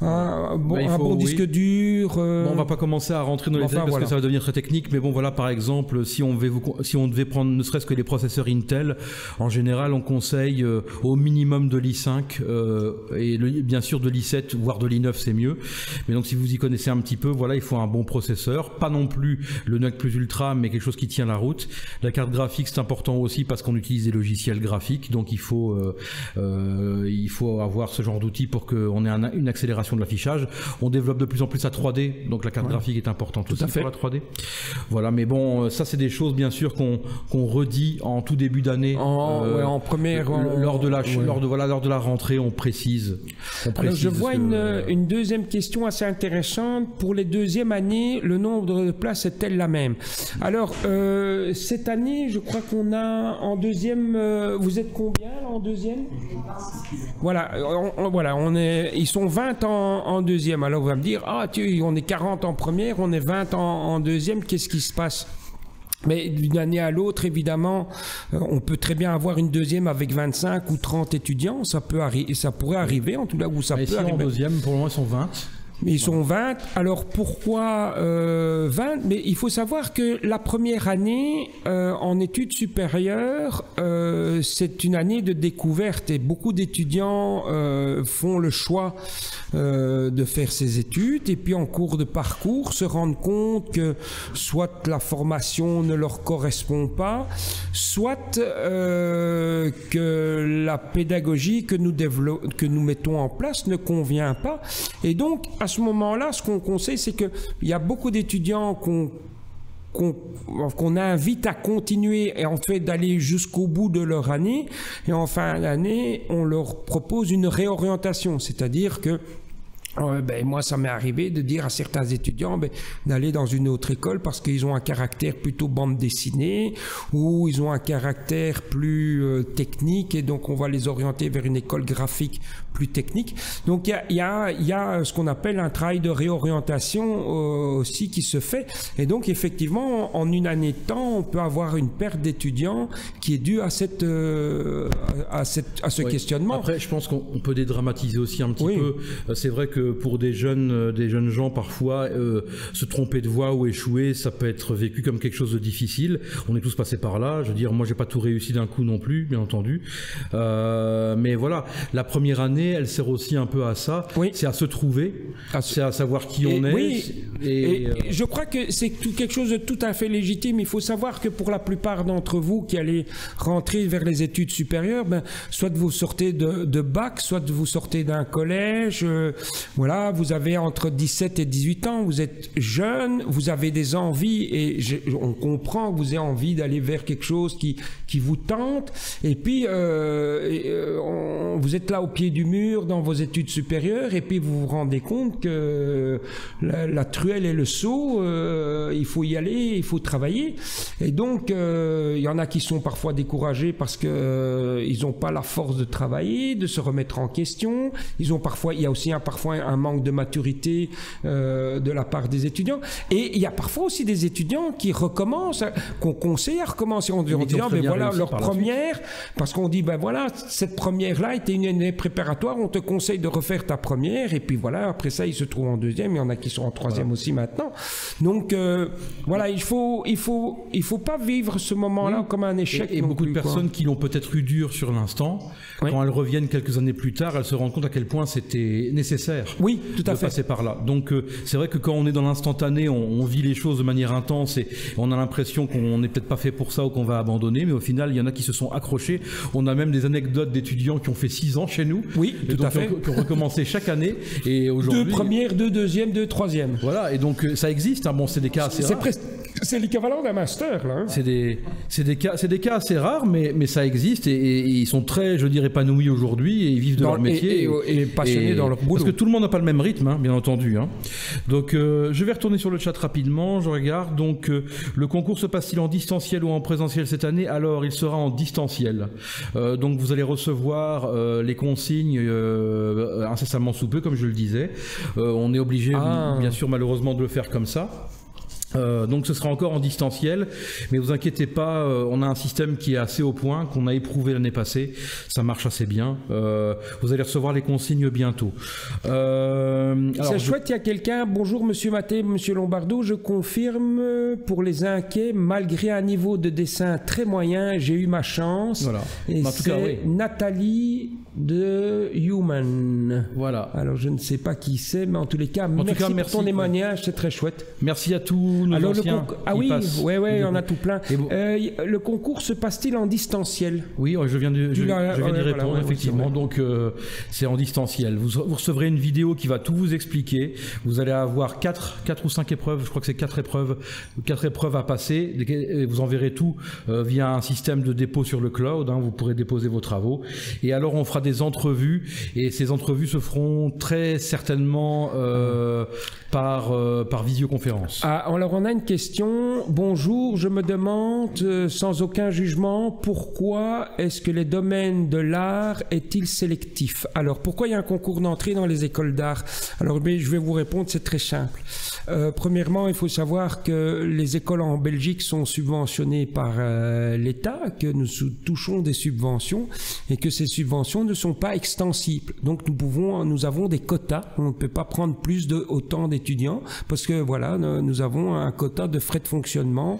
un bon disque dur. Bon, on va pas commencer à rentrer dans les détails parce que ça va devenir très technique. Mais bon, voilà, par exemple, si on devait prendre ne serait-ce que les processeurs Intel, en général, on conseille au minimum de l'i5 et bien sûr de l'i7, voire de l'i9, c'est mieux. Mais donc, si vous y connaissez un petit peu, voilà, il faut un bon processeur, pas non plus le NUC plus ultra, mais quelque chose qui tient la route. La carte graphique, c'est important aussi parce qu'on utilise des logiciels graphiques, donc il faut avoir ce genre d'outils pour qu'on ait une accélération de l'affichage. On développe de plus en plus la 3D, donc la carte graphique est importante aussi pour la 3D. Voilà, mais bon, ça c'est des choses bien sûr qu'on redit en tout début d'année. En première, lors de la rentrée, on précise. Alors, je vois une deuxième question assez intéressante. Pour les deuxièmes années, le nombre de places est-elle la même? Alors, cette année, je crois qu'on a en deuxième. Vous êtes combien là, en deuxième? Voilà, ils sont 20 en deuxième. Alors, on va me dire, on est 40 en première, on est 20 en deuxième. Qu'est-ce qui se passe? Mais d'une année à l'autre, évidemment, on peut très bien avoir une deuxième avec 25 ou 30 étudiants. Ça pourrait arriver, en tout cas, où ça peut arriver. En deuxième, pour le moment, ils sont 20. Mais ils sont 20. Alors pourquoi 20? Mais il faut savoir que la première année en études supérieures, c'est une année de découverte et beaucoup d'étudiants font le choix de faire ces études et puis en cours de parcours se rendent compte que soit la formation ne leur correspond pas, soit que la pédagogie que nous mettons en place ne convient pas. Et donc à ce moment-là, ce qu'on conseille, c'est qu'il y a beaucoup d'étudiants qu'on invite à continuer et en fait d'aller jusqu'au bout de leur année. Et en fin d'année, on leur propose une réorientation, c'est-à-dire que moi, ça m'est arrivé de dire à certains étudiants d'aller dans une autre école parce qu'ils ont un caractère plutôt bande dessinée ou ils ont un caractère plus technique et donc on va les orienter vers une école graphique plus technique. Donc il y a ce qu'on appelle un travail de réorientation aussi qui se fait. Et donc effectivement, en une année de temps, on peut avoir une perte d'étudiants qui est due à ce questionnement. Après, je pense qu'on peut dédramatiser aussi un petit peu. C'est vrai que pour des jeunes gens, parfois, se tromper de voie ou échouer, ça peut être vécu comme quelque chose de difficile. On est tous passés par là. Je veux dire, moi, j'ai pas tout réussi d'un coup non plus, bien entendu. Mais voilà, la première année, elle sert aussi un peu à ça. C'est à se trouver, c'est à savoir qui on est. Et je crois que c'est quelque chose de tout à fait légitime. Il faut savoir que pour la plupart d'entre vous qui allez rentrer vers les études supérieures, soit vous sortez de bac, soit vous sortez d'un collège. Voilà, vous avez entre 17 et 18 ans, vous êtes jeune, vous avez des envies et on comprend que vous avez envie d'aller vers quelque chose qui vous tente. Et puis, vous êtes là au pied du mur dans vos études supérieures et puis vous vous rendez compte que la truelle et le seau, il faut y aller, il faut travailler. Et donc, il y en a qui sont parfois découragés parce que ils n'ont pas la force de travailler, de se remettre en question. Il y a aussi parfois un manque de maturité de la part des étudiants. Et il y a parfois aussi des étudiants qui recommencent, qu'on conseille à recommencer en disant, leur première, parce qu'on dit, cette première-là était une année préparatoire, on te conseille de refaire ta première, et puis voilà, après ça, ils se trouvent en deuxième, il y en a qui sont en troisième aussi maintenant. Donc, il faut pas vivre ce moment-là comme un échec. Et beaucoup de personnes qui l'ont peut-être eu dur sur l'instant, quand elles reviennent quelques années plus tard, elles se rendent compte à quel point c'était nécessaire. Oui, tout à fait. Passer par là. Donc c'est vrai que quand on est dans l'instantané, on vit les choses de manière intense et on a l'impression qu'on n'est peut-être pas fait pour ça ou qu'on va abandonner, mais au final, il y en a qui se sont accrochés. On a même des anecdotes d'étudiants qui ont fait 6 ans chez nous. Oui, tout à fait. Qui ont recommencé chaque année. Et aujourd'hui, 2 premières, 2 deuxièmes, 2 troisièmes. Voilà, et donc ça existe. Bon, c'est des cas assez rares. C'est l'équivalent d'un master, là. Hein. C'est des cas assez rares, mais ça existe et ils sont très, je dirais, épanouis aujourd'hui et ils vivent de leur métier. Et passionnés dans leur boulot. Parce que tout le monde n'a pas le même rythme, hein, bien entendu. Hein. Donc, je vais retourner sur le chat rapidement. Je regarde. Donc, le concours se passe-t-il en distanciel ou en présentiel cette année? Alors, il sera en distanciel. Donc, vous allez recevoir les consignes incessamment sous peu, comme je le disais. On est obligé, bien sûr, malheureusement, de le faire comme ça. Donc ce sera encore en distanciel, mais vous inquiétez pas, on a un système qui est assez au point, qu'on a éprouvé l'année passée, ça marche assez bien. Vous allez recevoir les consignes bientôt. C'est chouette, il y a quelqu'un, bonjour Monsieur Maté, Monsieur Lombardo, je confirme pour les inquiets, malgré un niveau de dessin très moyen, j'ai eu ma chance. Voilà. Et c'est Nathalie de Human. Voilà. Alors je ne sais pas qui c'est, mais en tous les cas, merci pour ton témoignage, c'est très chouette. Merci à tous nos anciens. Oui, on a tout plein. Le concours se passe-t-il en distanciel? Oui, je viens d'y répondre, effectivement. Donc c'est en distanciel. Vous recevrez une vidéo qui va tout vous expliquer. Vous allez avoir 4 ou 5 épreuves, je crois que c'est 4 épreuves à passer. Et vous enverrez tout via un système de dépôt sur le cloud. Hein, vous pourrez déposer vos travaux. Et alors on fera des entrevues, et ces entrevues se feront très certainement par visioconférence. Alors on a une question. Bonjour, je me demande sans aucun jugement pourquoi est-ce que les domaines de l'art est-il sélectif? Alors pourquoi il y a un concours d'entrée dans les écoles d'art? Alors je vais vous répondre, c'est très simple. Premièrement, il faut savoir que les écoles en Belgique sont subventionnées par l'État, que nous touchons des subventions et que ces subventions ne sont pas extensibles. Donc nous avons des quotas. On ne peut pas prendre plus de autant d'étudiants parce que voilà, nous avons un quota de frais de fonctionnement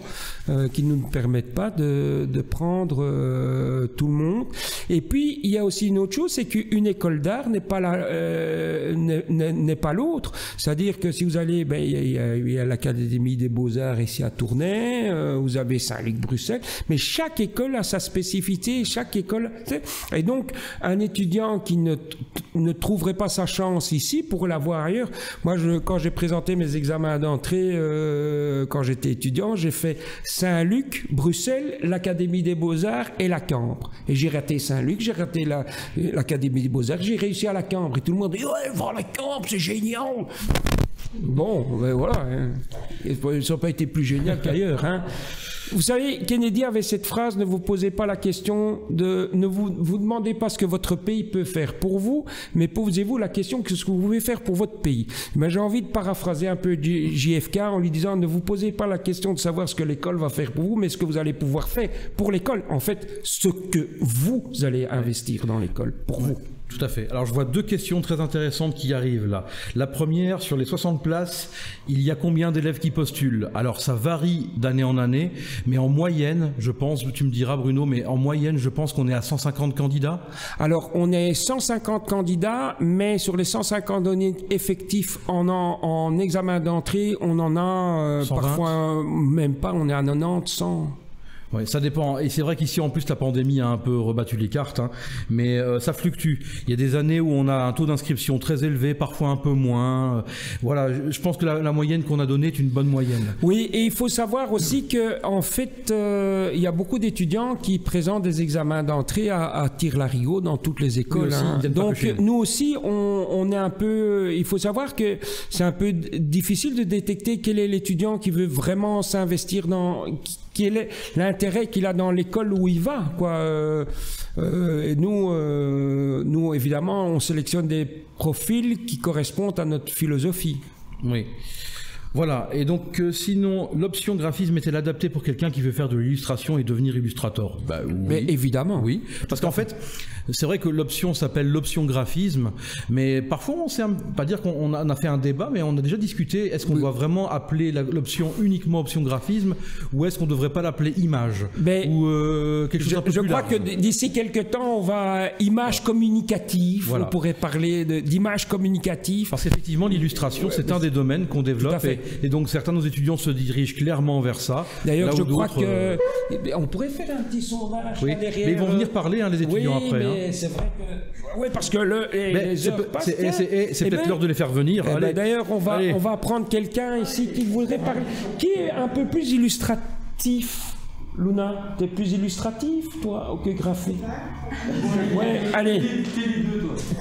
qui ne nous permettent pas de prendre tout le monde. Et puis il y a aussi une autre chose, c'est qu'une école d'art n'est pas l'autre. C'est-à-dire que si vous allez, il y a l'Académie des Beaux-Arts ici à Tournai, vous avez Saint-Luc, Bruxelles, mais chaque école a sa spécificité, chaque école. Et donc un étudiant qui ne trouverait pas sa chance ici pourrait l'avoir ailleurs. Moi, quand j'ai présenté mes examens d'entrée, quand j'étais étudiant, j'ai fait Saint-Luc, Bruxelles, l'Académie des Beaux-Arts et la Cambre. Et j'ai raté Saint-Luc, j'ai raté l'Académie des Beaux-Arts, j'ai réussi à la Cambre. Et tout le monde dit « Ouais, voir la Cambre, c'est génial !» Bon, ben voilà, hein. Ça n'a pas été plus génial qu'ailleurs. Hein. Vous savez, Kennedy avait cette phrase, ne vous posez pas la question ne vous demandez pas ce que votre pays peut faire pour vous, mais posez-vous la question que ce que vous pouvez faire pour votre pays. Ben, j'ai envie de paraphraser un peu JFK en lui disant, ne vous posez pas la question de savoir ce que l'école va faire pour vous, mais ce que vous allez pouvoir faire pour l'école. En fait, ce que vous allez investir dans l'école pour vous. Tout à fait. Alors je vois 2 questions très intéressantes qui arrivent là. La première, sur les 60 places, il y a combien d'élèves qui postulent? Alors ça varie d'année en année, mais en moyenne, je pense, tu me diras Bruno, mais en moyenne, je pense qu'on est à 150 candidats. Alors on est 150 candidats, mais sur les 150 donnés effectifs en examen d'entrée, on en a parfois même pas, on est à 90, 100... Oui, ça dépend. Et c'est vrai qu'ici, en plus, la pandémie a un peu rebattu les cartes, hein. Mais ça fluctue. Il y a des années où on a un taux d'inscription très élevé, parfois un peu moins. Voilà, je pense que la moyenne qu'on a donnée est une bonne moyenne. Oui, et il faut savoir aussi que, en fait, il y a beaucoup d'étudiants qui présentent des examens d'entrée à Tire-Larigot dans toutes les écoles. Aussi, hein. Donc, nous aussi, on est un peu... Il faut savoir que c'est un peu difficile de détecter quel est l'étudiant qui veut vraiment s'investir dans... Quel est l'intérêt qu'il a dans l'école où il va, quoi. Et nous, évidemment, on sélectionne des profils qui correspondent à notre philosophie. Oui. Voilà, et donc sinon, l'option graphisme est-elle adaptée pour quelqu'un qui veut faire de l'illustration et devenir illustrateur? Oui. Mais évidemment. Oui, parce qu'en fait, c'est vrai que l'option s'appelle l'option graphisme, mais parfois on sait pas dire qu'on a fait un débat, mais on a déjà discuté, est-ce qu'on doit vraiment appeler l'option uniquement option graphisme, ou est-ce qu'on ne devrait pas l'appeler image, ou quelque chose un peu plus crois large. Que d'ici quelques temps, on va image communicative, on pourrait parler d'image communicative. Parce qu'effectivement, l'illustration, c'est un des domaines qu'on développe, Et donc certains de nos étudiants se dirigent clairement vers ça. D'ailleurs, je crois que on pourrait faire un petit sondage là derrière. Mais ils vont venir parler, les étudiants, après. Mais c'est vrai que... Oui, parce que les heures passent. C'est peut-être l'heure de les faire venir. D'ailleurs, on va prendre quelqu'un ici qui voudrait parler, qui est un peu plus illustratif. Luna, t'es plus illustratif, toi, que graphique? Ouais, allez.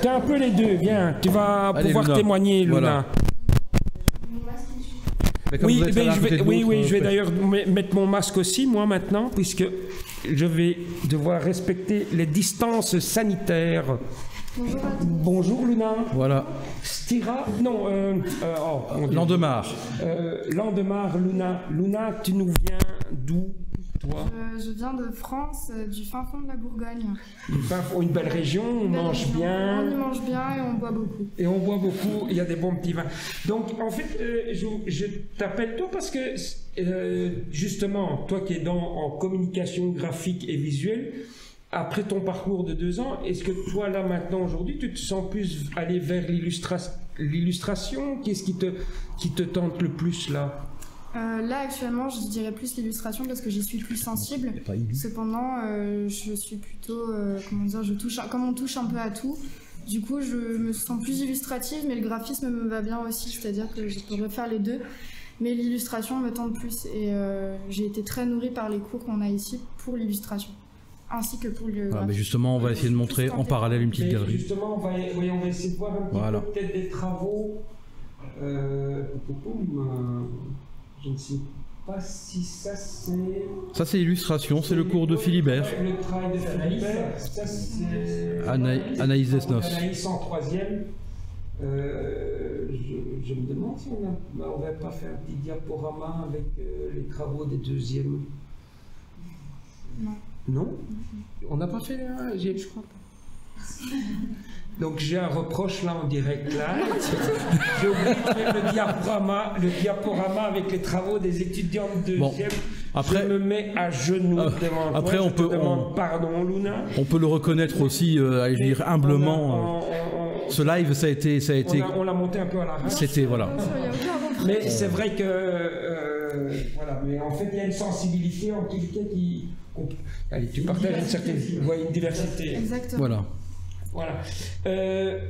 T'es un peu les deux, viens. Tu vas pouvoir Luna. Témoigner, Luna. Voilà. Oui, je vais d'ailleurs mettre mon masque aussi, moi, maintenant, puisque je vais devoir respecter les distances sanitaires. Bonjour à tous. Bonjour, Luna. Voilà. Stira. Non, Landemar. Landemar, Luna. Luna, tu nous viens d'où? Je viens de France, du fin fond de la Bourgogne. Une belle région, on mange bien. On y mange bien et on boit beaucoup. Et on boit beaucoup, il y a des bons petits vins. Donc en fait, je t'appelle toi parce que justement, toi qui es en communication graphique et visuelle, après ton parcours de 2 ans, est-ce que toi là maintenant aujourd'hui, tu te sens plus aller vers l'illustration? Qu'est-ce qui te tente le plus là? Là actuellement je dirais plus l'illustration parce que j'y suis plus sensible. Cependant je suis plutôt comme on touche un peu à tout, du coup je me sens plus illustrative, mais le graphisme me va bien aussi, c'est-à-dire que je pourrais faire les deux, mais l'illustration me tente plus et j'ai été très nourrie par les cours qu'on a ici pour l'illustration ainsi que pour le graphisme. Mais justement on va essayer de montrer en parallèle une petite galerie. Justement on va essayer de voir un petit peu peut-être des travaux. Je ne sais pas si ça c'est... Ça c'est l'illustration, c'est le cours de Philibert. Le travail de Philibert, ça c'est... Anaïs Desnos. Anaïs en 3e. Je me demande si on ne va pas faire un petit diaporama avec les travaux des 2e. Non. Non? On n'a pas fait un... Je crois pas. Donc j'ai un reproche là en direct là. J'ai oublié de faire le diaporama avec les travaux des étudiants de 2e. Bon, après, je me mets à genoux devant après, toi. Pardon, Luna. On peut le reconnaître aussi, je dire humblement. Ce live, ça a été. On l'a monté un peu à la rage. C'était voilà. Mais c'est vrai que voilà. Mais en fait, il y a une sensibilité en tout cas qui. Allez, tu partages une certaine diversité. Exactement. Voilà. Voilà.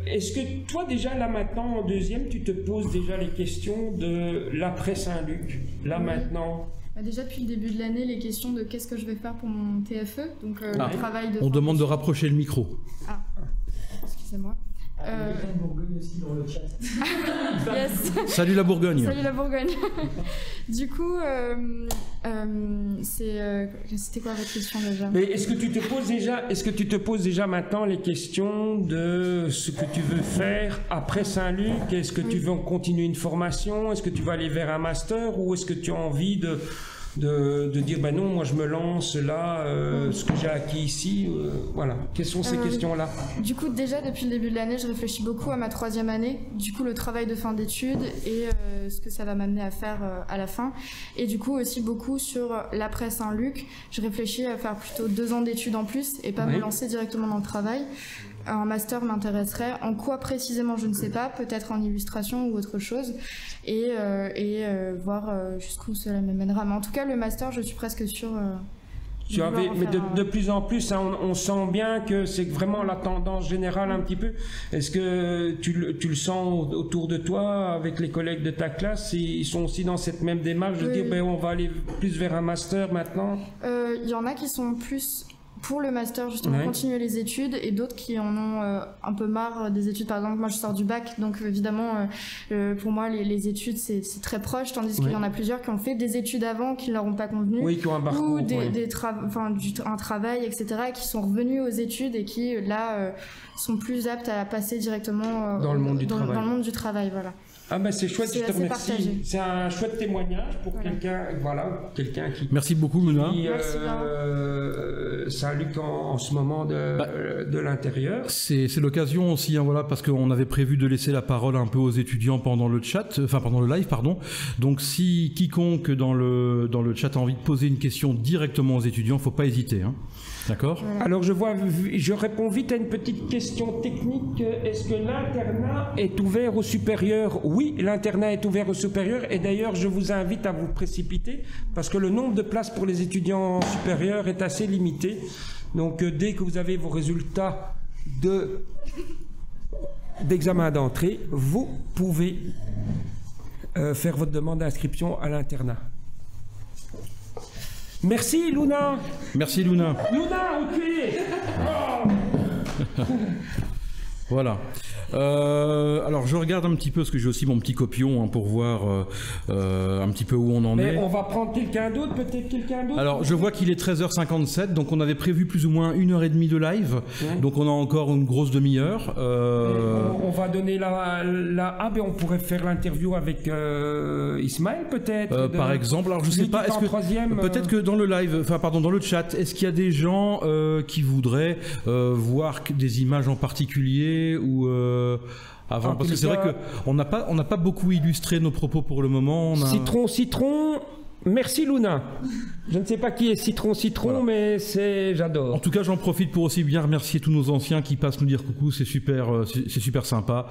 Est-ce que toi déjà là maintenant en 2e, tu te poses déjà les questions de l'après Saint-Luc, là maintenant? Déjà depuis le début de l'année, les questions de qu'est-ce que je vais faire pour mon TFE, donc le travail de... On demande de rapprocher le micro. Ah, excusez-moi. Bourgogne aussi dans le chat. Yes. Salut la Bourgogne. Salut la Bourgogne. Du coup, c'était quoi votre question déjà? Mais est-ce que tu te poses déjà maintenant les questions de ce que tu veux faire après Saint-Luc? Est-ce que tu veux continuer une formation? Est-ce que tu vas aller vers un master? Ou est-ce que tu as envie de dire ben non, moi je me lance là, ce que j'ai acquis ici, voilà. Quelles sont ces questions-là? Du coup, déjà depuis le début de l'année, je réfléchis beaucoup à ma 3e année, du coup le travail de fin d'études et ce que ça va m'amener à faire à la fin. Et du coup aussi beaucoup sur l'après Saint-Luc. Je réfléchis à faire plutôt 2 ans d'études en plus et pas me lancer directement dans le travail. Un master m'intéresserait. En quoi précisément, je ne sais pas. Peut-être en illustration ou autre chose. Et voir jusqu'où cela me mènera. Mais en tout cas, le master, je suis presque sûre... mais de plus en plus, hein, on sent bien que c'est vraiment la tendance générale un petit peu. Est-ce que tu le sens autour de toi, avec les collègues de ta classe? Ils sont aussi dans cette même démarche de dire ben, on va aller plus vers un master maintenant? Il y en a qui sont plus... pour le master, justement, continuer les études, et d'autres qui en ont un peu marre des études. Par exemple, moi je sors du bac, donc évidemment pour moi les études c'est très proche, tandis qu'il y en a plusieurs qui ont fait des études avant qui ne leur ont pas convenu, qui ont un parcours, ou un travail, etc., et qui sont revenus aux études et qui là sont plus aptes à passer directement dans le monde du travail. Voilà. Ah ben c'est chouette, je te remercie. C'est un chouette témoignage pour quelqu'un qui... Merci beaucoup, Luna. Saint-Luc en ce moment de l'intérieur. C'est l'occasion aussi, hein, voilà, parce qu'on avait prévu de laisser la parole un peu aux étudiants pendant le chat, pendant le live, pardon. Donc si quiconque dans le chat a envie de poser une question directement aux étudiants, faut pas hésiter. Hein. D'accord. Alors je réponds vite à une petite question technique. Est-ce que l'internat est ouvert aux supérieurs? Oui, l'internat est ouvert aux supérieurs et d'ailleurs je vous invite à vous précipiter parce que le nombre de places pour les étudiants supérieurs est assez limité. Donc dès que vous avez vos résultats d'examen d'entrée, vous pouvez faire votre demande d'inscription à l'internat. Merci Luna. Merci Luna. Luna, où tu es? Oh. Voilà. Alors je regarde un petit peu, parce que j'ai aussi mon petit copion hein, pour voir un petit peu où on en est. Mais on va prendre quelqu'un d'autre, peut-être quelqu'un d'autre. Alors je vois qu'il est 13h57, donc on avait prévu plus ou moins 1h30 de live, donc on a encore une grosse demi-heure. On va donner Ah ben on pourrait faire l'interview avec Ismaël peut-être. Par exemple, alors je sais pas, est-ce que peut-être que dans le live, enfin pardon, dans le chat, est-ce qu'il y a des gens qui voudraient voir des images en particulier ou avant, parce que c'est vrai qu'on n'a pas beaucoup illustré nos propos pour le moment. Citron. Merci Luna. Je ne sais pas qui est Citron, voilà. Mais j'adore. En tout cas, j'en profite pour aussi bien remercier tous nos anciens qui passent nous dire coucou, c'est super sympa.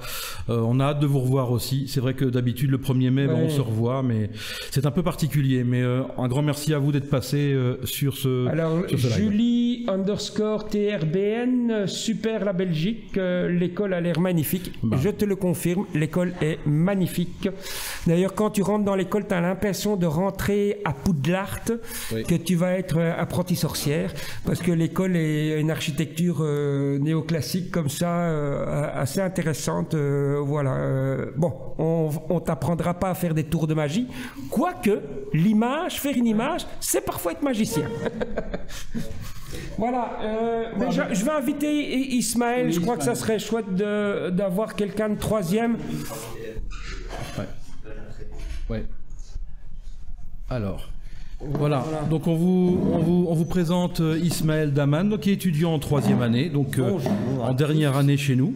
On a hâte de vous revoir aussi. C'est vrai que d'habitude le 1er mai, on se revoit, mais c'est un peu particulier. Mais un grand merci à vous d'être passé sur ce. Alors sur ce Julie _TRBN, super la Belgique. L'école a l'air magnifique. Je te le confirme, l'école est magnifique. D'ailleurs, quand tu rentres dans l'école, tu as l'impression de rentrer à Poudlard, que tu vas être apprenti sorcière, parce que l'école est une architecture néoclassique comme ça, assez intéressante. Bon, on t'apprendra pas à faire des tours de magie, quoique faire une image, c'est parfois être magicien. Voilà, je vais inviter Ismaël. Je crois que ça serait chouette d'avoir quelqu'un de 3e. Ouais. Alors, voilà. Donc on vous présente Ismaël Daman, donc, qui est étudiant en 3e année, donc en dernière année chez nous.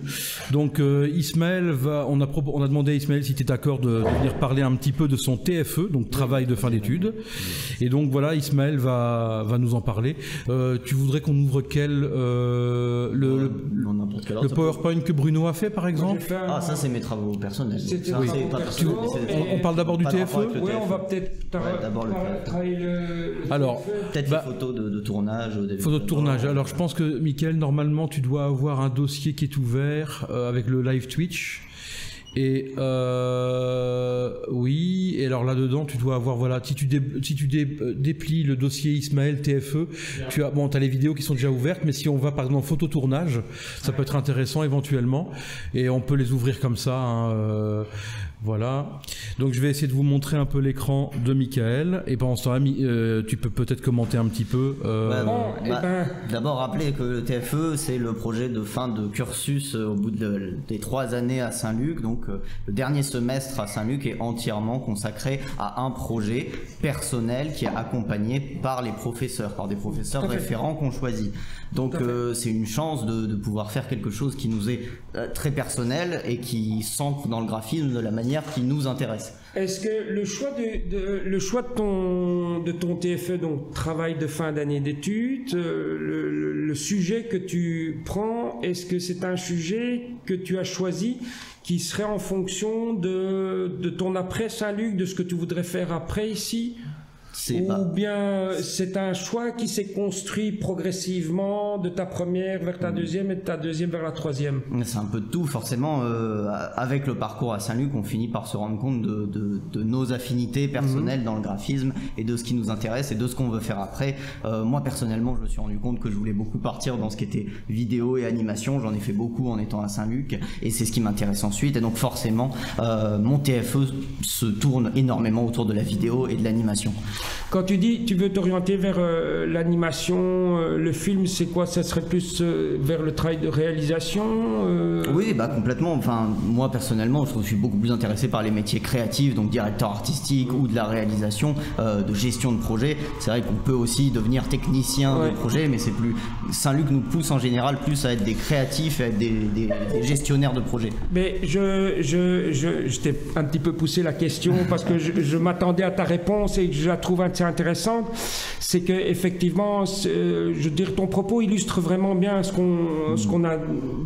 Donc Ismaël on a demandé à Ismaël si tu es d'accord de venir parler un petit peu de son TFE, donc travail de fin d'études. Et donc voilà, Ismaël va nous en parler. Tu voudrais qu'on ouvre le PowerPoint que Bruno a fait par exemple? Ça c'est mes travaux personnels. On parle d'abord du TFE? Oui, on va peut-être d'abord travailler alors, peut-être les photos de tournage. Photos de tournage. Alors je pense que Mickaël, normalement tu dois avoir un dossier qui est ouvert avec le live Twitch. Et oui, et alors là-dedans, tu dois avoir, voilà, si tu déplies le dossier Ismaël TFE, tu as les vidéos qui sont déjà ouvertes, mais si on va par exemple en photo tournage, ça peut être intéressant éventuellement, et on peut les ouvrir comme ça, hein, voilà. Donc je vais essayer de vous montrer un peu l'écran de Mickaël, et pendant ce temps-là, tu peux peut-être commenter un petit peu. D'abord rappeler que le TFE, c'est le projet de fin de cursus au bout des 3 années à Saint-Luc. Donc le dernier semestre à Saint-Luc est entièrement consacré à un projet personnel qui est accompagné par les professeurs, par des professeurs référents qu'on choisit. Donc c'est une chance de pouvoir faire quelque chose qui nous est très personnel et qui s'ancre dans le graphisme de la manière qui nous intéresse. Est-ce que le choix de ton TFE, donc travail de fin d'année d'études, le sujet que tu prends, est-ce que c'est un sujet que tu as choisi qui serait en fonction de ton après Saint-Luc, de ce que tu voudrais faire après ici? Bien c'est un choix qui s'est construit progressivement de ta première vers ta deuxième et de ta deuxième vers la troisième? C'est un peu de tout, forcément. Avec le parcours à Saint-Luc, on finit par se rendre compte de nos affinités personnelles dans le graphisme et de ce qui nous intéresse et de ce qu'on veut faire après. Moi personnellement, je me suis rendu compte que je voulais beaucoup partir dans ce qui était vidéo et animation. J'en ai fait beaucoup en étant à Saint-Luc et c'est ce qui m'intéresse ensuite. Et donc forcément, mon TFE se tourne énormément autour de la vidéo et de l'animation. Quand tu dis tu veux t'orienter vers l'animation, le film, c'est quoi? Ça serait plus vers le travail de réalisation? Oui, complètement. Enfin, moi personnellement, je suis beaucoup plus intéressé par les métiers créatifs, donc directeur artistique ou de la réalisation, de gestion de projet. C'est vrai qu'on peut aussi devenir technicien de projet, mais c'est plus. Saint-Luc nous pousse en général plus à être des créatifs, à être des gestionnaires de projet. Mais je t'ai un petit peu poussé la question parce que je m'attendais à ta réponse et que je la trouve trouve assez intéressante, c'est que effectivement, je veux dire, ton propos illustre vraiment bien ce qu'on a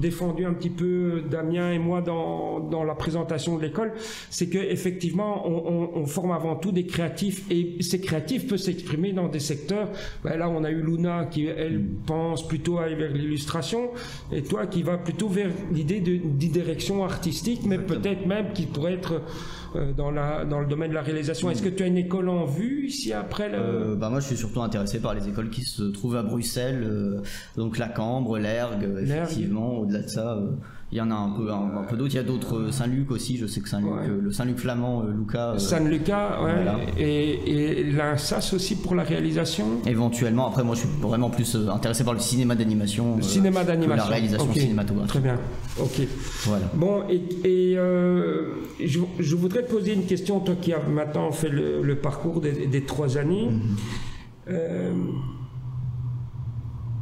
défendu un petit peu, Damien et moi, dans la présentation de l'école, c'est que effectivement, on forme avant tout des créatifs, et ces créatifs peuvent s'exprimer dans des secteurs. Ben là, on a eu Luna qui, elle, pense plutôt aller vers l'illustration, et toi qui vas plutôt vers l'idée de direction artistique, mais peut-être même qui pourrait être dans le domaine de la réalisation. Est-ce que tu as une école en vue ici après moi je suis surtout intéressé par les écoles qui se trouvent à Bruxelles, donc la Cambre, l'Ergue, effectivement. Au-delà de ça, il y en a un peu d'autres. Il y a d'autres, Saint-Luc aussi, je sais que Saint-Luc, le Saint-Luc flamand, Lucas. Saint-Lucas, ouais. Voilà. Et l'INSAS aussi pour la réalisation. Éventuellement. Après, moi je suis vraiment plus intéressé par le cinéma d'animation. La réalisation cinématographique. Très bien. Ok. Voilà. Bon, je voudrais te poser une question, toi qui as maintenant fait le parcours des 3 années.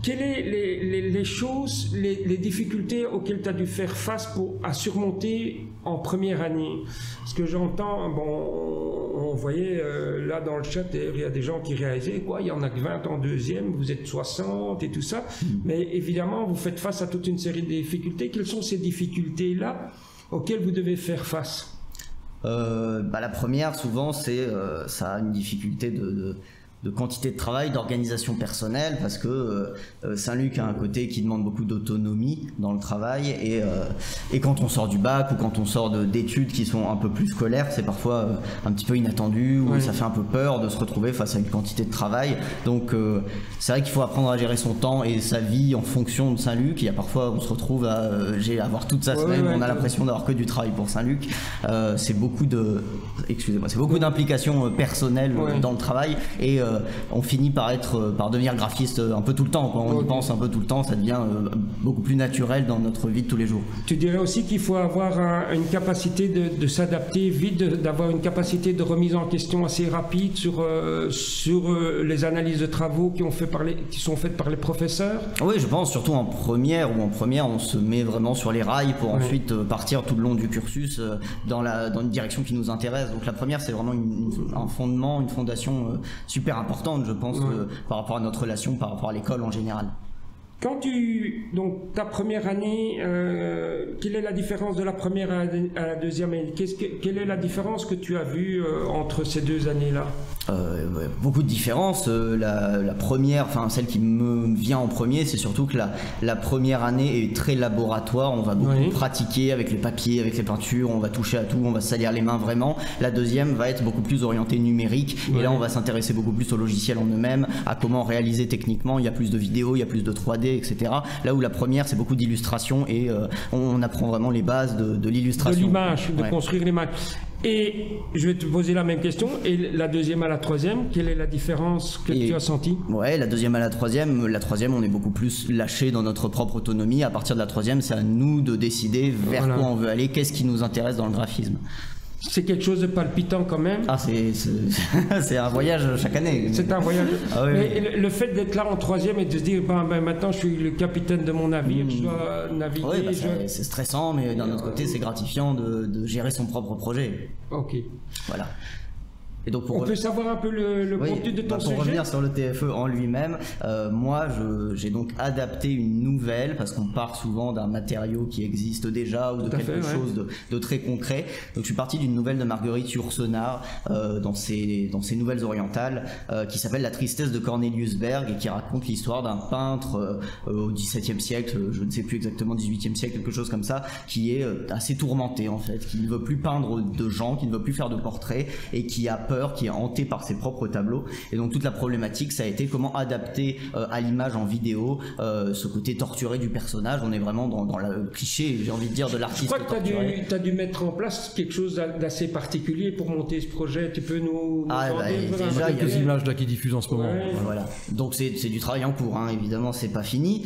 Quelles sont les choses, les difficultés auxquelles tu as dû faire face à surmonter en première année? Ce que j'entends, on voyait là dans le chat, il y a des gens qui réalisaient, quoi, il y en a que 20 en deuxième, vous êtes 60 et tout ça. Mais évidemment, vous faites face à toute une série de difficultés. Quelles sont ces difficultés-là auxquelles vous devez faire face? La première, souvent, c'est ça a une difficulté de quantité de travail, d'organisation personnelle, parce que Saint-Luc a un côté qui demande beaucoup d'autonomie dans le travail, et quand on sort du bac ou quand on sort d'études qui sont un peu plus scolaires, c'est parfois un petit peu inattendu, ou ça fait un peu peur de se retrouver face à une quantité de travail. Donc c'est vrai qu'il faut apprendre à gérer son temps et sa vie en fonction de Saint-Luc. Il y a parfois on se retrouve à avoir toute sa semaine, on a l'impression d'avoir que du travail pour Saint-Luc. C'est beaucoup d'implications personnelles dans le travail, et on finit par devenir graphiste un peu tout le temps, quoi. On y pense un peu tout le temps, ça devient beaucoup plus naturel dans notre vie de tous les jours. Tu dirais aussi qu'il faut avoir une capacité de s'adapter vite, d'avoir une capacité de remise en question assez rapide sur les analyses de travaux qui sont faites par les professeurs? Oui, je pense, surtout en première, on se met vraiment sur les rails pour ensuite partir tout le long du cursus dans une direction qui nous intéresse. Donc la première, c'est vraiment un fondement, une fondation super importante, je pense, par rapport à notre relation, par rapport à l'école en général. Donc ta première année, quelle est la différence de la première à la deuxième année? Quelle est la différence que tu as vue entre ces 2 années-là? Beaucoup de différences. La première, enfin celle qui me vient en premier, c'est surtout que la première année est très laboratoire. On va beaucoup pratiquer avec les papiers, avec les peintures, on va toucher à tout, on va se salir les mains vraiment. La deuxième va être beaucoup plus orientée numérique, et là on va s'intéresser beaucoup plus aux logiciels en eux-mêmes, à comment réaliser techniquement. Il y a plus de vidéos, il y a plus de 3D, etc. Là où la première, c'est beaucoup d'illustration, et on apprend vraiment les bases de l'illustration. De l'image, de construire l'image. Et je vais te poser la même question. Et la deuxième à la troisième, quelle est la différence que tu as sentie? Ouais, la deuxième à la troisième, on est beaucoup plus lâché dans notre propre autonomie. À partir de la troisième, c'est à nous de décider vers quoi on veut aller, qu'est-ce qui nous intéresse dans le graphisme. C'est quelque chose de palpitant quand même. Ah, c'est un voyage chaque année. C'est un voyage. Mais le fait d'être là en troisième et de se dire, maintenant je suis le capitaine de mon navire, je dois naviguer. Oui, c'est stressant, mais d'un autre côté, c'est gratifiant de gérer son propre projet. Ok. Voilà. Et donc on peut savoir un peu le contenu de ton sujet. Pour revenir sur le TFE en lui-même, moi j'ai donc adapté une nouvelle, parce qu'on part souvent d'un matériau qui existe déjà ou de quelque chose de très concret. Donc je suis parti d'une nouvelle de Marguerite Yourcenar dans ses nouvelles orientales qui s'appelle La tristesse de Cornelius Berg, et qui raconte l'histoire d'un peintre au XVIIe siècle, je ne sais plus exactement, XVIIIe siècle, quelque chose comme ça, qui est assez tourmenté en fait, qui ne veut plus peindre de gens, qui ne veut plus faire de portraits, et qui a peur, qui est hanté par ses propres tableaux. Et donc toute la problématique, ça a été comment adapter à l'image en vidéo ce côté torturé du personnage. On est vraiment dans le cliché, j'ai envie de dire, de l'artiste. Je crois que tu as dû mettre en place quelque chose d'assez particulier pour monter ce projet. Tu peux nous déjà, il y a quelques images là qui diffusent en ce moment. Voilà. Donc c'est du travail en cours, hein. Évidemment c'est pas fini,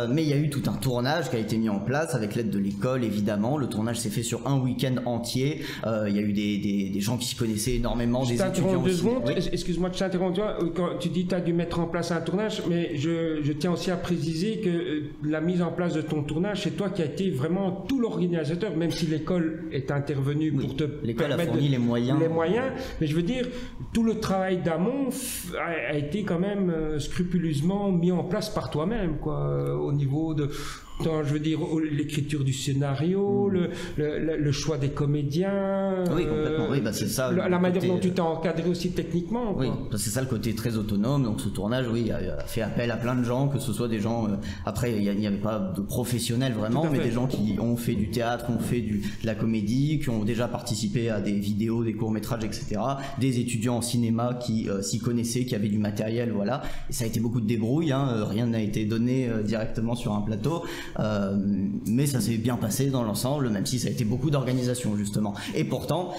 mais il y a eu tout un tournage qui a été mis en place avec l'aide de l'école, évidemment. Le tournage s'est fait sur un week-end entier. Il y a eu des gens qui s'y connaissaient énormément, des étudiants aussi. Oui. Excuse-moi de t'interrompre. Quand tu dis que tu as dû mettre en place un tournage, mais je tiens aussi à préciser que la mise en place de ton tournage, c'est toi qui as été vraiment tout l'organisateur, même si l'école est intervenue pour te l'école a fourni les moyens. Mais je veux dire, tout le travail d'amont a été quand même scrupuleusement mis en place par toi-même, quoi, au niveau de... je veux dire, l'écriture du scénario, le choix des comédiens. Oui, complètement. Oui, c'est ça. La manière dont tu t'es encadré aussi techniquement. Oui, c'est ça le côté très autonome. Donc ce tournage, oui, a fait appel à plein de gens, que ce soit des gens. Après, il n'y avait pas de professionnels vraiment, mais des gens qui ont fait du théâtre, qui ont fait de la comédie, qui ont déjà participé à des vidéos, des courts-métrages, etc. Des étudiants en cinéma qui s'y connaissaient, qui avaient du matériel, voilà. Et ça a été beaucoup de débrouille, hein. Rien n'a été donné directement sur un plateau. Mais ça s'est bien passé dans l'ensemble, même si ça a été beaucoup d'organisation justement. Et pourtant,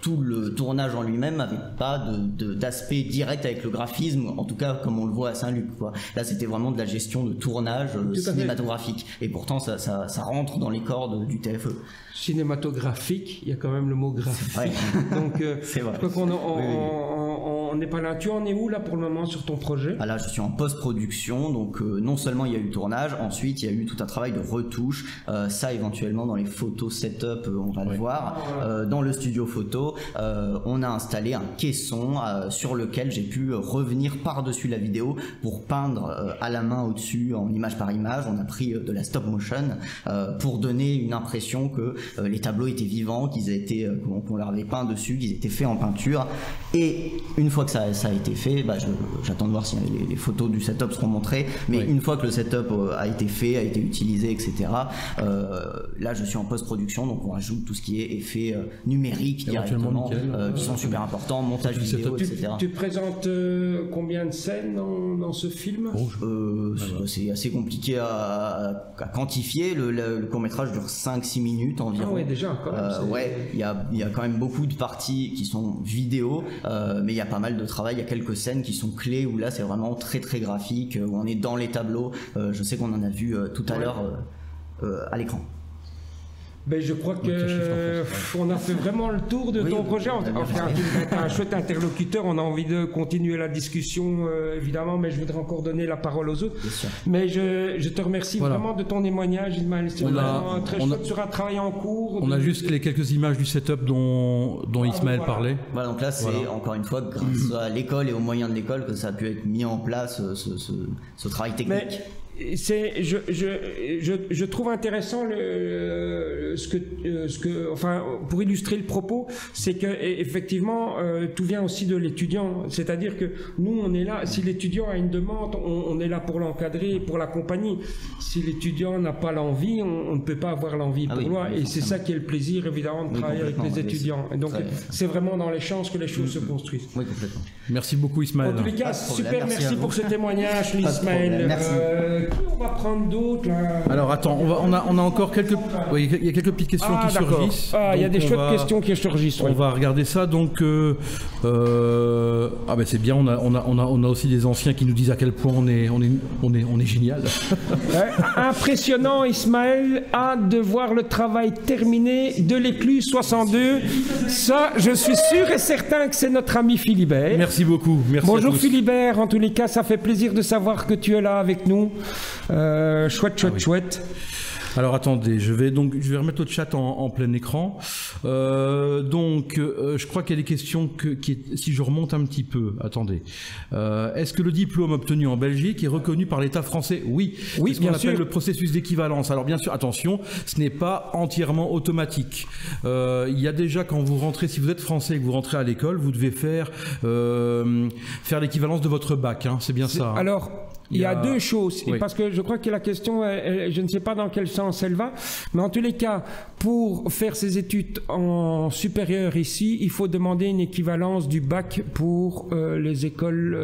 tout le tournage en lui-même n'avait pas d'aspect direct avec le graphisme, en tout cas comme on le voit à Saint-Luc, quoi. Là, c'était vraiment de la gestion de tournage cinématographique. Et pourtant, ça rentre dans les cordes du TFE. Cinématographique, il y a quand même le mot graphique. Ouais. Donc, c'est vrai. Je crois on n'est pas là. Tu en es où là pour le moment sur ton projet? Là, je suis en post-production, donc non seulement il y a eu le tournage, ensuite il y a eu tout un travail de retouche. Ça, éventuellement dans les photos setup, on va le voir. Dans le studio photo, on a installé un caisson sur lequel j'ai pu revenir par-dessus la vidéo pour peindre à la main au-dessus en image par image. On a pris de la stop motion pour donner une impression que les tableaux étaient vivants, qu'on leur avait peint dessus, qu'ils étaient faits en peinture. Et une fois que ça a été fait, j'attends de voir si les photos du setup seront montrées, mais une fois que le setup a été fait, a été utilisé, etc., là je suis en post-production, donc on rajoute tout ce qui est effets numériques directement, qui sont super importants, montage vidéo, etc. Tu présentes combien de scènes dans ce film? C'est assez compliqué à quantifier. Le court-métrage dure 5-6 minutes environ. Ah ouais, déjà, quand même. Il y a quand même beaucoup de parties qui sont vidéo, mais il y a pas mal de travail. Il y a quelques scènes qui sont clés où là c'est vraiment très très graphique, où on est dans les tableaux. Je sais qu'on en a vu tout à l'heure à l'écran. Ben, je crois qu'on a fait vraiment le tour de ton projet. Enfin, tu es un chouette interlocuteur. On a envie de continuer la discussion, évidemment, mais je voudrais encore donner la parole aux autres. Mais je te remercie vraiment de ton témoignage, Ismaël. C'est vraiment très chouette sur un travail en cours. On a juste les quelques images du setup dont Ismaël parlait. Voilà, donc là, c'est encore une fois grâce à l'école et aux moyens de l'école que ça a pu être mis en place, ce travail technique. Je trouve intéressant enfin, pour illustrer le propos, c'est que effectivement tout vient aussi de l'étudiant. C'est-à-dire que nous, on est là. Si l'étudiant a une demande, on est là pour l'encadrer, pour l'accompagner. Si l'étudiant n'a pas l'envie, on ne peut pas avoir l'envie pour moi. Et c'est ça qui est le plaisir, évidemment, de travailler avec les étudiants. Et donc, c'est vraiment dans l'échange que les choses se construisent. Oui, complètement. Merci beaucoup, Ismaël. En tous les cas, super, merci pour ce témoignage, Ismaël. Merci. On va prendre d'autres là. Alors attends, on a encore quelques, il y a quelques petites questions qui surgissent. Il y a des chouettes questions qui surgissent. On va regarder ça. Donc, c'est bien. On a aussi des anciens qui nous disent à quel point on est génial. Impressionnant, Ismaël. Hâte de voir le travail terminé de l'Écluse 62. Ça, je suis sûr et certain que c'est notre ami Philibert. Merci beaucoup. Merci. Bonjour Philibert. En tous les cas, ça fait plaisir de savoir que tu es là avec nous. Chouette. Alors attendez, je vais remettre le chat en plein écran. Je crois qu'il y a des questions si je remonte un petit peu, attendez. Est-ce que le diplôme obtenu en Belgique est reconnu par l'État français? Oui, c'est ce qu'on appelle le processus d'équivalence. Alors bien sûr, attention, ce n'est pas entièrement automatique. Il y a déjà, quand vous rentrez, si vous êtes français et que vous rentrez à l'école, vous devez faire l'équivalence de votre bac, hein, c'est bien ça. Hein. Alors, il y a deux choses, parce que je crois que la question, je ne sais pas dans quel sens elle va, mais en tous les cas, pour faire ses études en supérieur ici, il faut demander une équivalence du bac pour les écoles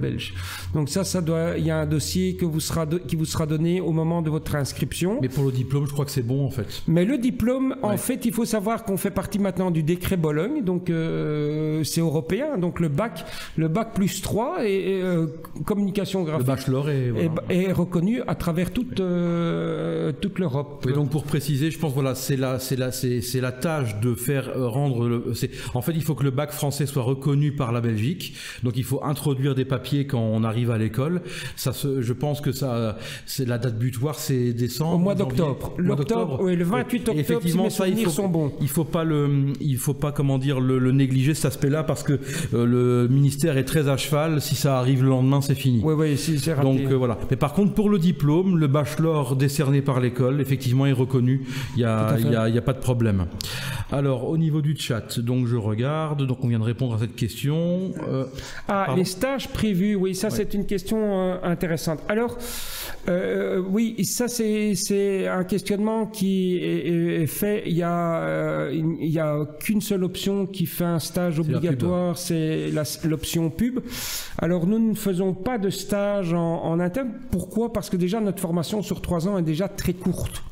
belges. Donc il y a un dossier qui vous sera donné au moment de votre inscription. Mais pour le diplôme, je crois que c'est bon en fait. Mais le diplôme, en fait, il faut savoir qu'on fait partie maintenant du décret Bologne, donc c'est européen, donc le bac plus 3 et comme communication graphique. Le bachelor est reconnu à travers toute l'Europe. Et donc pour préciser, je pense voilà, c'est la tâche de faire rendre en fait il faut que le bac français soit reconnu par la Belgique. Donc il faut introduire des papiers quand on arrive à l'école. Je pense que c'est la date butoir, c'est décembre. Au mois d'octobre. Oui, le 28 octobre. Si mes souvenirs sont bons. Il faut pas comment dire le négliger cet aspect-là parce que le ministère est très à cheval. Si ça arrive le lendemain, c'est fini. Oui, si c'est raté. Donc voilà. Mais par contre, pour le diplôme, le bachelor décerné par l'école, effectivement, est reconnu. Il y a pas de problème. Alors, au niveau du chat, donc je regarde. Donc, on vient de répondre à cette question. Les stages prévus. Oui, ça c'est une question intéressante. Alors, oui, ça c'est un questionnement qui est fait. Il y a qu'une seule option qui fait un stage obligatoire, c'est l'option pub. Alors nous ne faisons pas de stage en interne. Pourquoi? Parce que déjà notre formation sur 3 ans est déjà très courte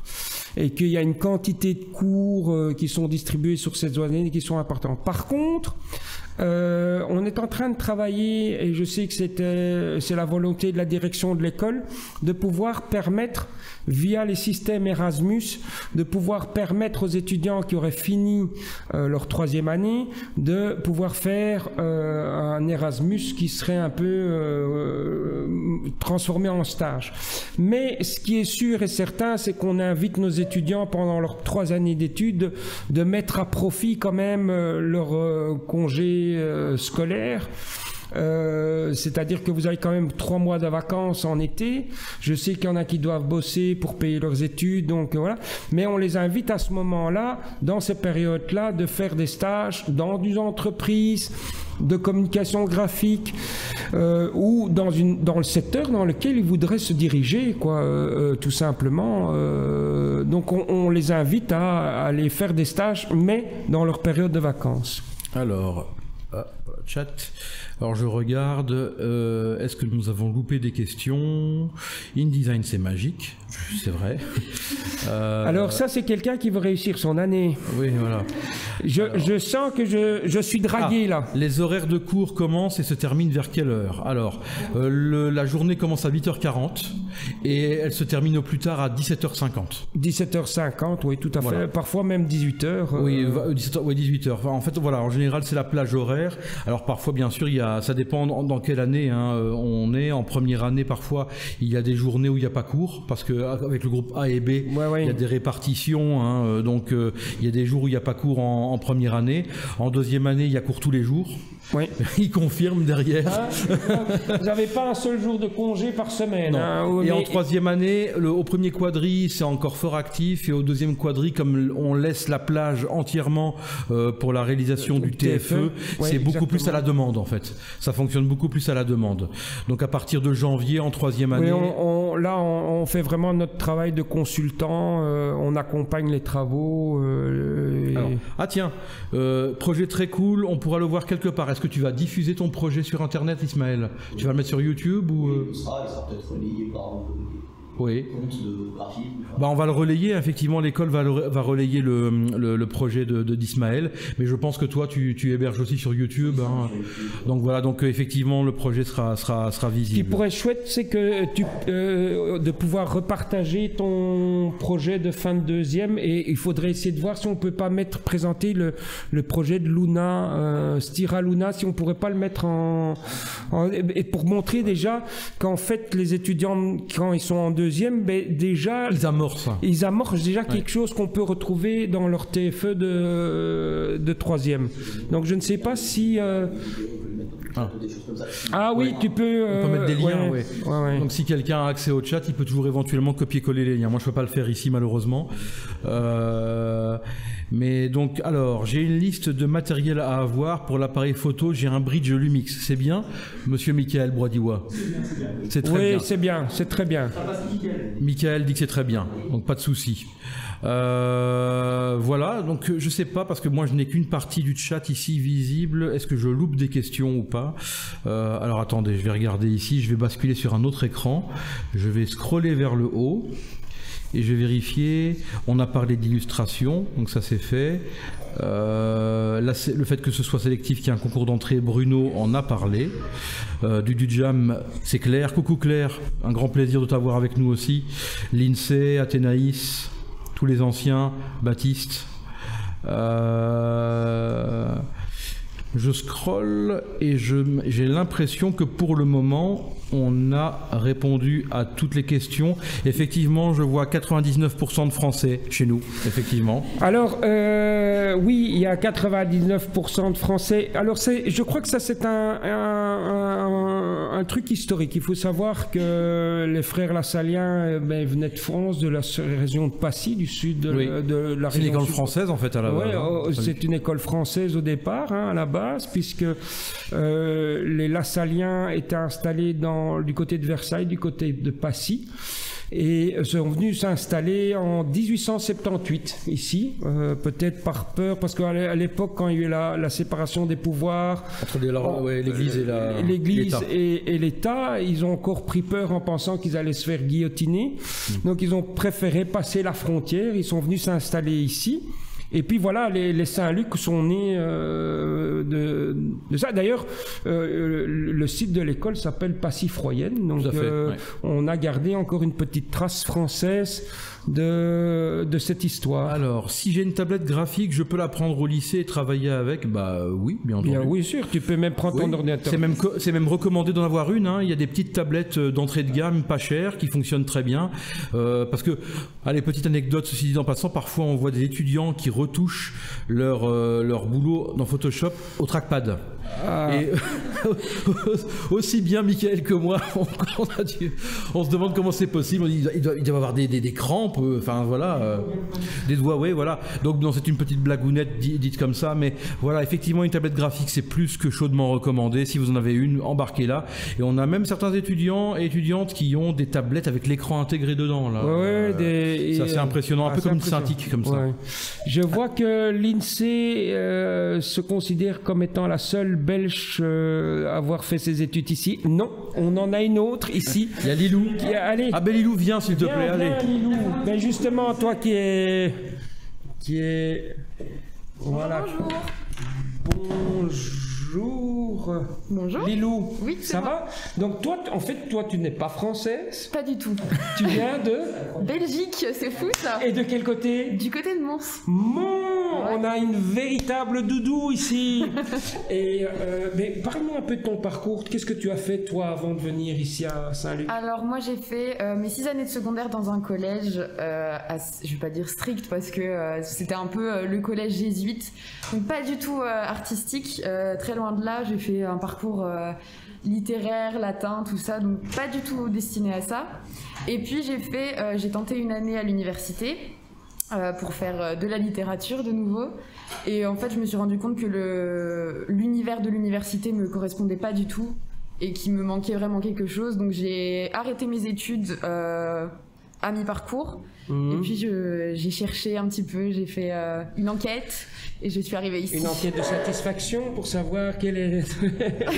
et qu'il y a une quantité de cours qui sont distribués sur ces années qui sont importants. Par contre, on est en train de travailler, et je sais que c'est la volonté de la direction de l'école, de pouvoir permettre, via les systèmes Erasmus, de pouvoir permettre aux étudiants qui auraient fini leur 3e année de pouvoir faire un Erasmus qui serait un peu transformé en stage. Mais ce qui est sûr et certain, c'est qu'on invite nos étudiants pendant leurs 3 années d'études de mettre à profit quand même leur congé scolaire. C'est-à-dire que vous avez quand même 3 mois de vacances en été. Je sais qu'il y en a qui doivent bosser pour payer leurs études, donc voilà. Mais on les invite à ce moment-là, dans ces périodes-là, de faire des stages dans une entreprise de communication graphique ou dans le secteur dans lequel ils voudraient se diriger, tout simplement. Donc on les invite à aller faire des stages, mais dans leur période de vacances. Alors, chat. Alors je regarde, est-ce que nous avons loupé des questions? InDesign c'est magique, c'est vrai. Alors ça c'est quelqu'un qui veut réussir son année. Oui, voilà. Je sens que je suis dragué là. Les horaires de cours commencent et se terminent vers quelle heure? Alors, la journée commence à 8h40 et elle se termine au plus tard à 17h50. 17h50, oui, tout à fait. Voilà. Parfois même 18h. Oui, 18h. Enfin, en fait, voilà, en général c'est la plage horaire. Alors parfois, bien sûr, ça dépend dans quelle année on est. En première année, parfois, il y a des journées où il n'y a pas cours, parce qu'avec le groupe A et B, il y a des répartitions. Donc, il y a des jours où il n'y a pas cours en première année. En deuxième année, il y a cours tous les jours. Oui. Il confirme derrière. Vous n'avez pas un seul jour de congé par semaine. Et en troisième année, au premier quadri, c'est encore fort actif. Et au deuxième quadri, comme on laisse la plage entièrement pour la réalisation du TFE, c'est beaucoup plus à la demande en fait. Ça fonctionne beaucoup plus à la demande. Donc à partir de janvier, en troisième année... Oui, là, on fait vraiment notre travail de consultant. On accompagne les travaux. Alors, tiens, projet très cool. On pourra le voir quelque part. Est-ce que tu vas diffuser ton projet sur Internet, Ismaël? Tu vas le mettre sur YouTube ou il sera peut-être relayé par oui. compte de graphisme. On va le relayer, effectivement, l'école va relayer le projet d'Ismaël, mais je pense que toi tu héberges aussi sur YouTube. Donc voilà, donc effectivement le projet sera visible. Ce qui pourrait être chouette, c'est que de pouvoir repartager ton projet de fin de 2e, et il faudrait essayer de voir si on peut pas présenter le projet de Luna, Stira Luna, si on pourrait pas le mettre et pour montrer déjà qu'en fait les étudiants, quand ils sont en 2e, déjà ils amorcent déjà quelque chose qu'on peut retrouver dans leur TFE de 3e. Donc je ne sais pas si oui, tu peux... On peut mettre des liens, ouais. Donc si quelqu'un a accès au chat, il peut toujours éventuellement copier-coller les liens. Moi je peux pas le faire ici malheureusement. Mais donc, alors, j'ai une liste de matériel à avoir pour l'appareil photo. J'ai un bridge Lumix. C'est bien, monsieur Michael Broadiwa? C'est très bien. Oui, c'est bien, c'est très bien. Michael dit que c'est très bien, donc pas de souci. Voilà, donc je sais pas, parce que moi je n'ai qu'une partie du chat ici visible. Est-ce que je loupe des questions ou pas? Alors attendez, je vais regarder ici, je vais basculer sur un autre écran. Je vais scroller vers le haut. Et je vais vérifier. On a parlé d'illustration, donc ça c'est fait. Là, le fait que ce soit sélectif, qu'il y ait un concours d'entrée, Bruno en a parlé. Du jam, c'est Claire. Coucou Claire, un grand plaisir de t'avoir avec nous aussi. Lindsay, Athénaïs, tous les anciens, Baptiste. Je scrolle et j'ai l'impression que pour le moment, on a répondu à toutes les questions. Effectivement, je vois 99% de Français chez nous, effectivement. Alors, oui, il y a 99% de Français. Alors, je crois que ça, c'est un truc historique. Il faut savoir que les frères Lassaliens venaient de France, de la région de Passy, du sud de la région. C'est une école française, en fait, à la base. Oui, c'est une école française au départ, à la base, puisque les Lassaliens étaient installés du côté de Versailles, du côté de Passy, et sont venus s'installer en 1878 ici, peut-être par peur, parce qu'à l'époque, quand il y a eu la séparation des pouvoirs entre l'Église et l'État, ils ont encore pris peur en pensant qu'ils allaient se faire guillotiner. Donc ils ont préféré passer la frontière, ils sont venus s'installer ici. Et puis voilà, les Saint-Luc sont nés de ça. D'ailleurs, le site de l'école s'appelle Passy-Froyenne. Donc on a gardé encore une petite trace française de cette histoire. Alors, si j'ai une tablette graphique, je peux la prendre au lycée et travailler avec? Bah oui, bien entendu. Oui, sûr, tu peux même prendre ton ordinateur. C'est même recommandé d'en avoir une. Il y a des petites tablettes d'entrée de gamme pas chères qui fonctionnent très bien. Parce que, allez, petite anecdote, ceci dit en passant, parfois on voit des étudiants qui retouchent leur boulot dans Photoshop au trackpad. Et aussi bien Michael que moi, on se demande comment c'est possible. Il doit y avoir des crampes, enfin voilà, des doigts, voilà. Donc non, c'est une petite blagounette dite comme ça, mais voilà, effectivement, une tablette graphique, c'est plus que chaudement recommandé. Si vous en avez une, embarquez-la. Et on a même certains étudiants et étudiantes qui ont des tablettes avec l'écran intégré dedans. Là. Ça, c'est impressionnant, un peu comme une Cintiq, comme ça. Je vois que l'INSEE se considère comme étant la seule Belge à avoir fait ses études ici. Non, on en a une autre ici. Il y a Lilou. Allez. Ah ben Lilou, viens s'il te plaît. Allez. Lilou. Ben justement, toi qui est... Voilà. Bonjour. Bonjour. Lilou. Oui, ça va? Donc toi, en fait, tu n'es pas française. Pas du tout. Tu viens de Belgique, c'est fou ça. Et de quel côté? Du côté de Mons. On a une véritable doudou ici. Et mais parle-nous un peu de ton parcours. Qu'est-ce que tu as fait toi avant de venir ici à Saint-Luc? Alors moi j'ai fait mes 6 années de secondaire dans un collège, je vais pas dire strict parce que c'était un peu le collège jésuite, donc pas du tout artistique, très loin de là. J'ai fait un parcours littéraire, latin, tout ça, donc pas du tout destiné à ça. Et puis j'ai tenté une année à l'université. Pour faire de la littérature de nouveau, et en fait je me suis rendu compte que l'univers de l'université me correspondait pas du tout et qu'il me manquait vraiment quelque chose, donc j'ai arrêté mes études à mi-parcours. Et puis j'ai cherché un petit peu, j'ai fait une enquête et je suis arrivée ici. Une enquête de satisfaction pour savoir quelle est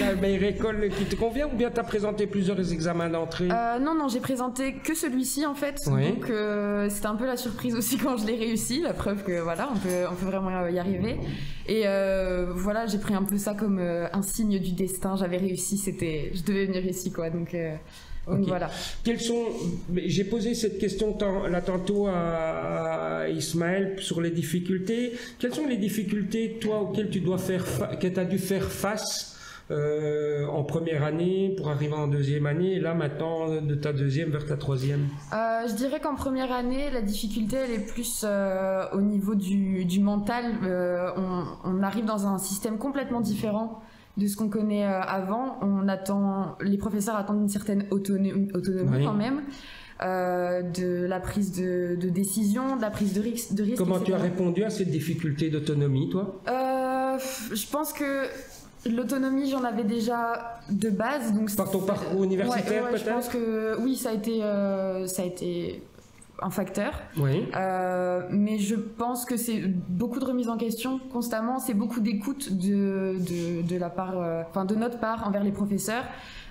la meilleure école qui te convient, ou bien tu as présenté plusieurs examens d'entrée? Non, j'ai présenté que celui-ci en fait, donc c'était un peu la surprise aussi quand je l'ai réussi, la preuve que voilà, on peut vraiment y arriver. Et voilà, j'ai pris un peu ça comme un signe du destin, j'avais réussi, je devais venir ici quoi, donc voilà. J'ai posé cette question là tantôt à Ismaël sur les difficultés. Quelles sont les difficultés, toi, auxquelles tu as dû faire face en première année pour arriver en deuxième année, et là maintenant de ta deuxième vers ta troisième? Je dirais qu'en première année, la difficulté elle est plus au niveau du mental. On arrive dans un système complètement différent de ce qu'on connaît avant. Les professeurs attendent une certaine autonomie quand même, de la prise de décision, de la prise de risque. Comment tu as répondu à cette difficulté d'autonomie, toi? Je pense que l'autonomie, j'en avais déjà de base. Donc par ton parcours universitaire, peut-être? Je pense que oui, ça a été un facteur. Mais je pense que c'est beaucoup de remise en question constamment, c'est beaucoup d'écoute de la part, de notre part envers les professeurs.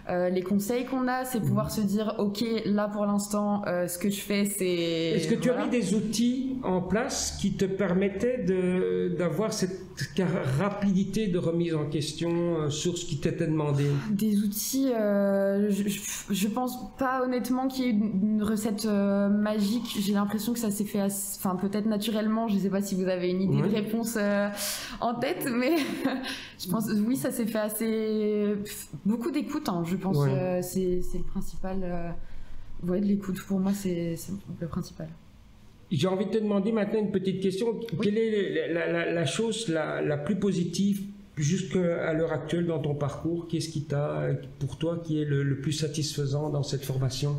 les conseils qu'on a, c'est pouvoir se dire ok, là pour l'instant ce que je fais c'est... Est-ce que tu as mis des outils en place qui te permettaient d'avoir cette rapidité de remise en question sur ce qui t'était demandé? Des outils, je pense pas honnêtement qu'il y ait une recette magique. J'ai l'impression que ça s'est fait peut-être naturellement, je sais pas si vous avez une idée de réponse en tête, mais je pense oui, ça s'est fait assez... beaucoup d'écoute, hein, je pense, c'est le principal. De l'écoute, pour moi, c'est le principal. J'ai envie de te demander maintenant une petite question. Quelle est la chose la plus positive jusqu'à l'heure actuelle dans ton parcours? Qu'est-ce qui pour toi, qui est le plus satisfaisant dans cette formation?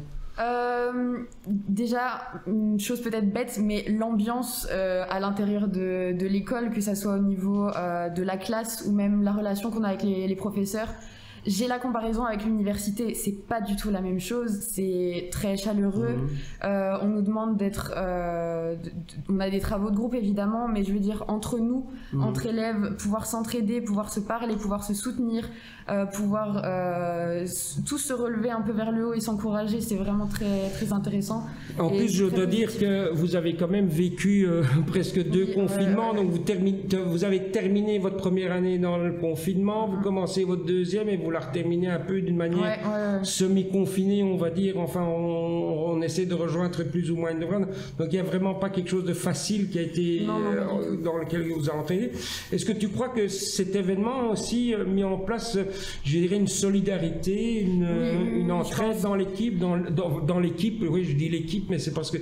Déjà, une chose peut-être bête, mais l'ambiance à l'intérieur de l'école, que ça soit au niveau de la classe ou même la relation qu'on a avec les professeurs. J'ai la comparaison avec l'université, c'est pas du tout la même chose, c'est très chaleureux. On nous demande d'être... on a des travaux de groupe évidemment, mais je veux dire entre nous, entre élèves, pouvoir s'entraider, pouvoir se parler, pouvoir se soutenir, pouvoir tous se relever un peu vers le haut et s'encourager, c'est vraiment très, très intéressant. En plus, je dois dire que vous avez quand même vécu presque 2 confinements, donc vous avez terminé votre première année dans le confinement, vous commencez votre deuxième et vous la terminez un peu d'une manière semi-confinée, on va dire. Enfin, on essaie de rejoindre plus ou moins une demande. Donc, il n'y a vraiment pas quelque chose de facile qui a été dans lequel vous vous entraînez. Est-ce que tu crois que cet événement a aussi mis en place, je dirais, une solidarité, une entraide dans l'équipe, dans l'équipe? Oui, je dis l'équipe, mais c'est parce que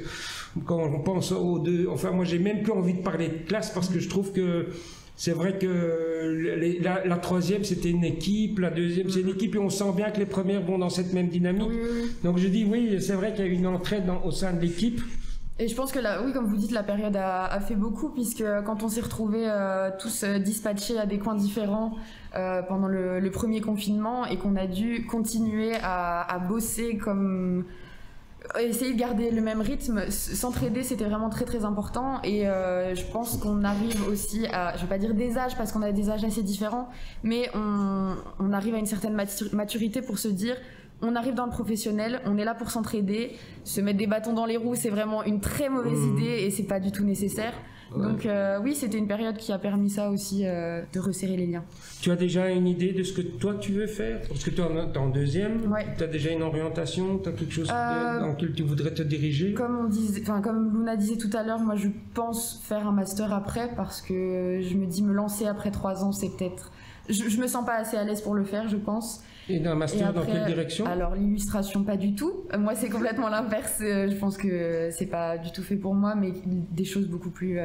quand on pense aux deux, enfin, moi, j'ai même plus envie de parler de classe parce que je trouve que c'est vrai que la troisième c'était une équipe, la deuxième c'est une équipe et on sent bien que les premières vont dans cette même dynamique. Donc je dis oui, c'est vrai qu'il y a une entraide au sein de l'équipe. Et je pense que oui, comme vous dites, la période a fait beaucoup, puisque quand on s'est retrouvés tous dispatchés à des coins différents pendant le premier confinement et qu'on a dû continuer à bosser comme... essayer de garder le même rythme, s'entraider, c'était vraiment très très important. Et je pense qu'on arrive aussi à, je vais pas dire des âges parce qu'on a des âges assez différents, mais on arrive à une certaine maturité pour se dire on arrive dans le professionnel, on est là pour s'entraider, se mettre des bâtons dans les roues c'est vraiment une très mauvaise idée et c'est pas du tout nécessaire. Donc oui, c'était une période qui a permis ça aussi, de resserrer les liens. Tu as déjà une idée de ce que toi tu veux faire? Parce que tu es en deuxième, tu as déjà une orientation, tu as quelque chose dans lequel tu voudrais te diriger? Comme Luna disait tout à l'heure, moi je pense faire un master après, parce que je me dis me lancer après 3 ans, c'est peut-être... Je me sens pas assez à l'aise pour le faire, je pense. Et un master après, dans quelle direction? Alors l'illustration, pas du tout. Moi c'est complètement l'inverse. Je pense que c'est pas du tout fait pour moi, mais des choses beaucoup plus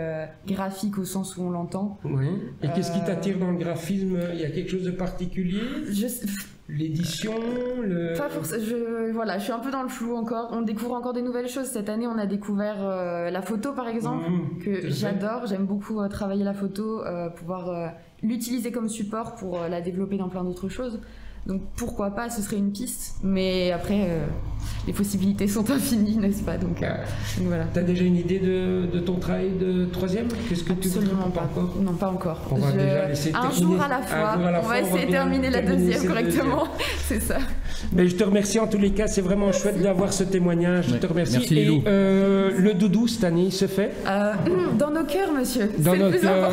graphiques au sens où on l'entend. Oui. Et qu'est-ce qui t'attire dans le graphisme? Il y a quelque chose de particulier? L'édition, voilà, je suis un peu dans le flou encore. On découvre encore des nouvelles choses. Cette année, on a découvert la photo, par exemple, que j'adore. J'aime beaucoup travailler la photo, pouvoir l'utiliser comme support pour la développer dans plein d'autres choses. Donc pourquoi pas, ce serait une piste, mais après les possibilités sont infinies, n'est-ce pas? Donc voilà. T'as déjà une idée de ton travail de troisième? Qu'est-ce que Absolument pas. Non, pas encore. On va déjà laisser un jour à la fois. On va essayer de terminer la deuxième correctement. C'est ça. Mais je te remercie en tous les cas, c'est vraiment chouette d'avoir ce témoignage. Je te remercie. Merci, Lilou. Et le doudou cette année, il se fait dans nos cœurs, monsieur. Dans nos cœurs.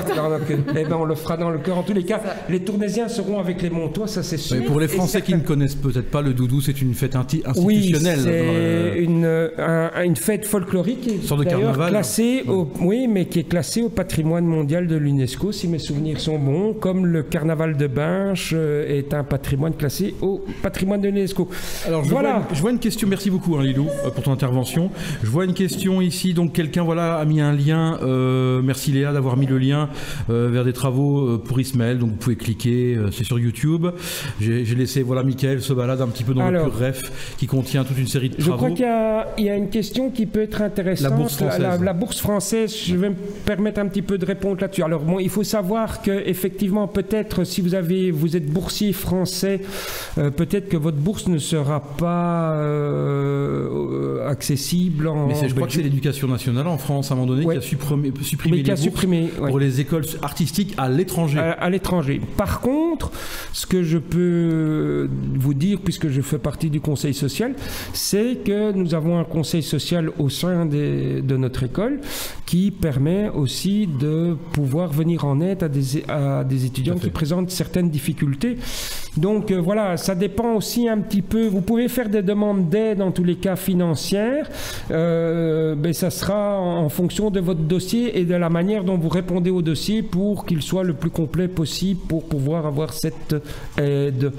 Eh ben, on le fera dans le cœur. En tous les cas, les Tournaisiens seront avec les Montois, ça c'est sûr. Pour les Français qui ne connaissent peut-être pas, le doudou, c'est une fête institutionnelle. Oui, c'est une fête folklorique. Une sorte de carnaval. Classée mais qui est classée au patrimoine mondial de l'UNESCO, si mes souvenirs sont bons, comme le carnaval de Binche est un patrimoine classé au patrimoine de l'UNESCO. Alors, je vois une question, merci beaucoup, Lilou, pour ton intervention. Je vois une question ici, donc quelqu'un a mis un lien, merci Léa d'avoir mis le lien vers des travaux pour Ismaël, donc vous pouvez cliquer, c'est sur YouTube. J'ai laissé, Michael se balade un petit peu dans le pur ref qui contient toute une série série de travaux. Je crois qu'il y a une question qui peut être intéressante. La bourse française. La bourse française, je vais me permettre un petit peu de répondre là-dessus. Alors bon, il faut savoir qu'effectivement, peut-être si vous êtes boursier français, peut-être que votre bourse ne sera pas accessible en Mais je crois que c'est l'éducation nationale en France, à un moment donné, qui a supprimé les bourses pour les écoles artistiques à l'étranger. À l'étranger. Par contre, ce que je peux vous dire, puisque je fais partie du conseil social, c'est que nous avons un conseil social au sein de notre école qui permet aussi de pouvoir venir en aide à des étudiants qui présentent certaines difficultés. Donc voilà, ça dépend aussi un petit peu. Vous pouvez faire des demandes d'aide, en tous les cas financières. Ça sera en fonction de votre dossier et de la manière dont vous répondez au dossier pour qu'il soit le plus complet possible pour pouvoir avoir cette aide.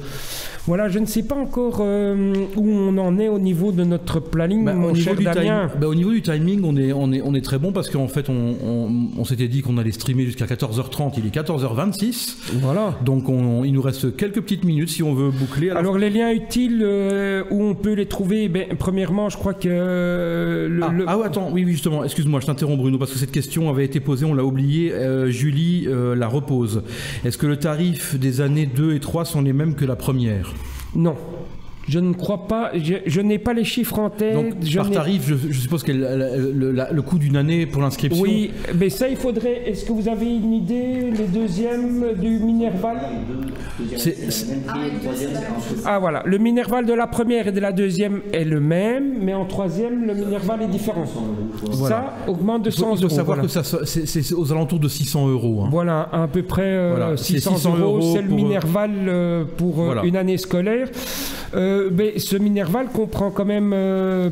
Voilà, je ne sais pas encore où on en est au niveau de notre planning, mon cher Damien. Au niveau du timing, on est très bon parce qu'en fait, on s'était dit qu'on allait streamer jusqu'à 14h30. Il est 14h26. Voilà. Donc, il nous reste quelques petites minutes si on veut boucler. Alors les liens utiles, où on peut les trouver, premièrement, je crois que... attends, oui, justement, excuse-moi, je t'interromps Bruno, parce que cette question avait été posée, on l'a oublié. Julie la repose. Est-ce que le tarif des années 2 et 3 sont les mêmes que la première ? Non. Je ne crois pas, je n'ai pas les chiffres en tête. Donc, par tarif, je suppose que le coût d'une année pour l'inscription... Oui, mais ça, il faudrait... Est-ce que vous avez une idée, les deuxièmes du Minerval ? Voilà, le Minerval de la première et de la deuxième est le même, mais en troisième, le Minerval est différent. Voilà. Ça augmente de 100 euros. Il faut savoir que c'est aux alentours de 600 euros. Hein. Voilà, à peu près 600 euros, c'est le Minerval pour une année scolaire. Ce Minerval comprend quand même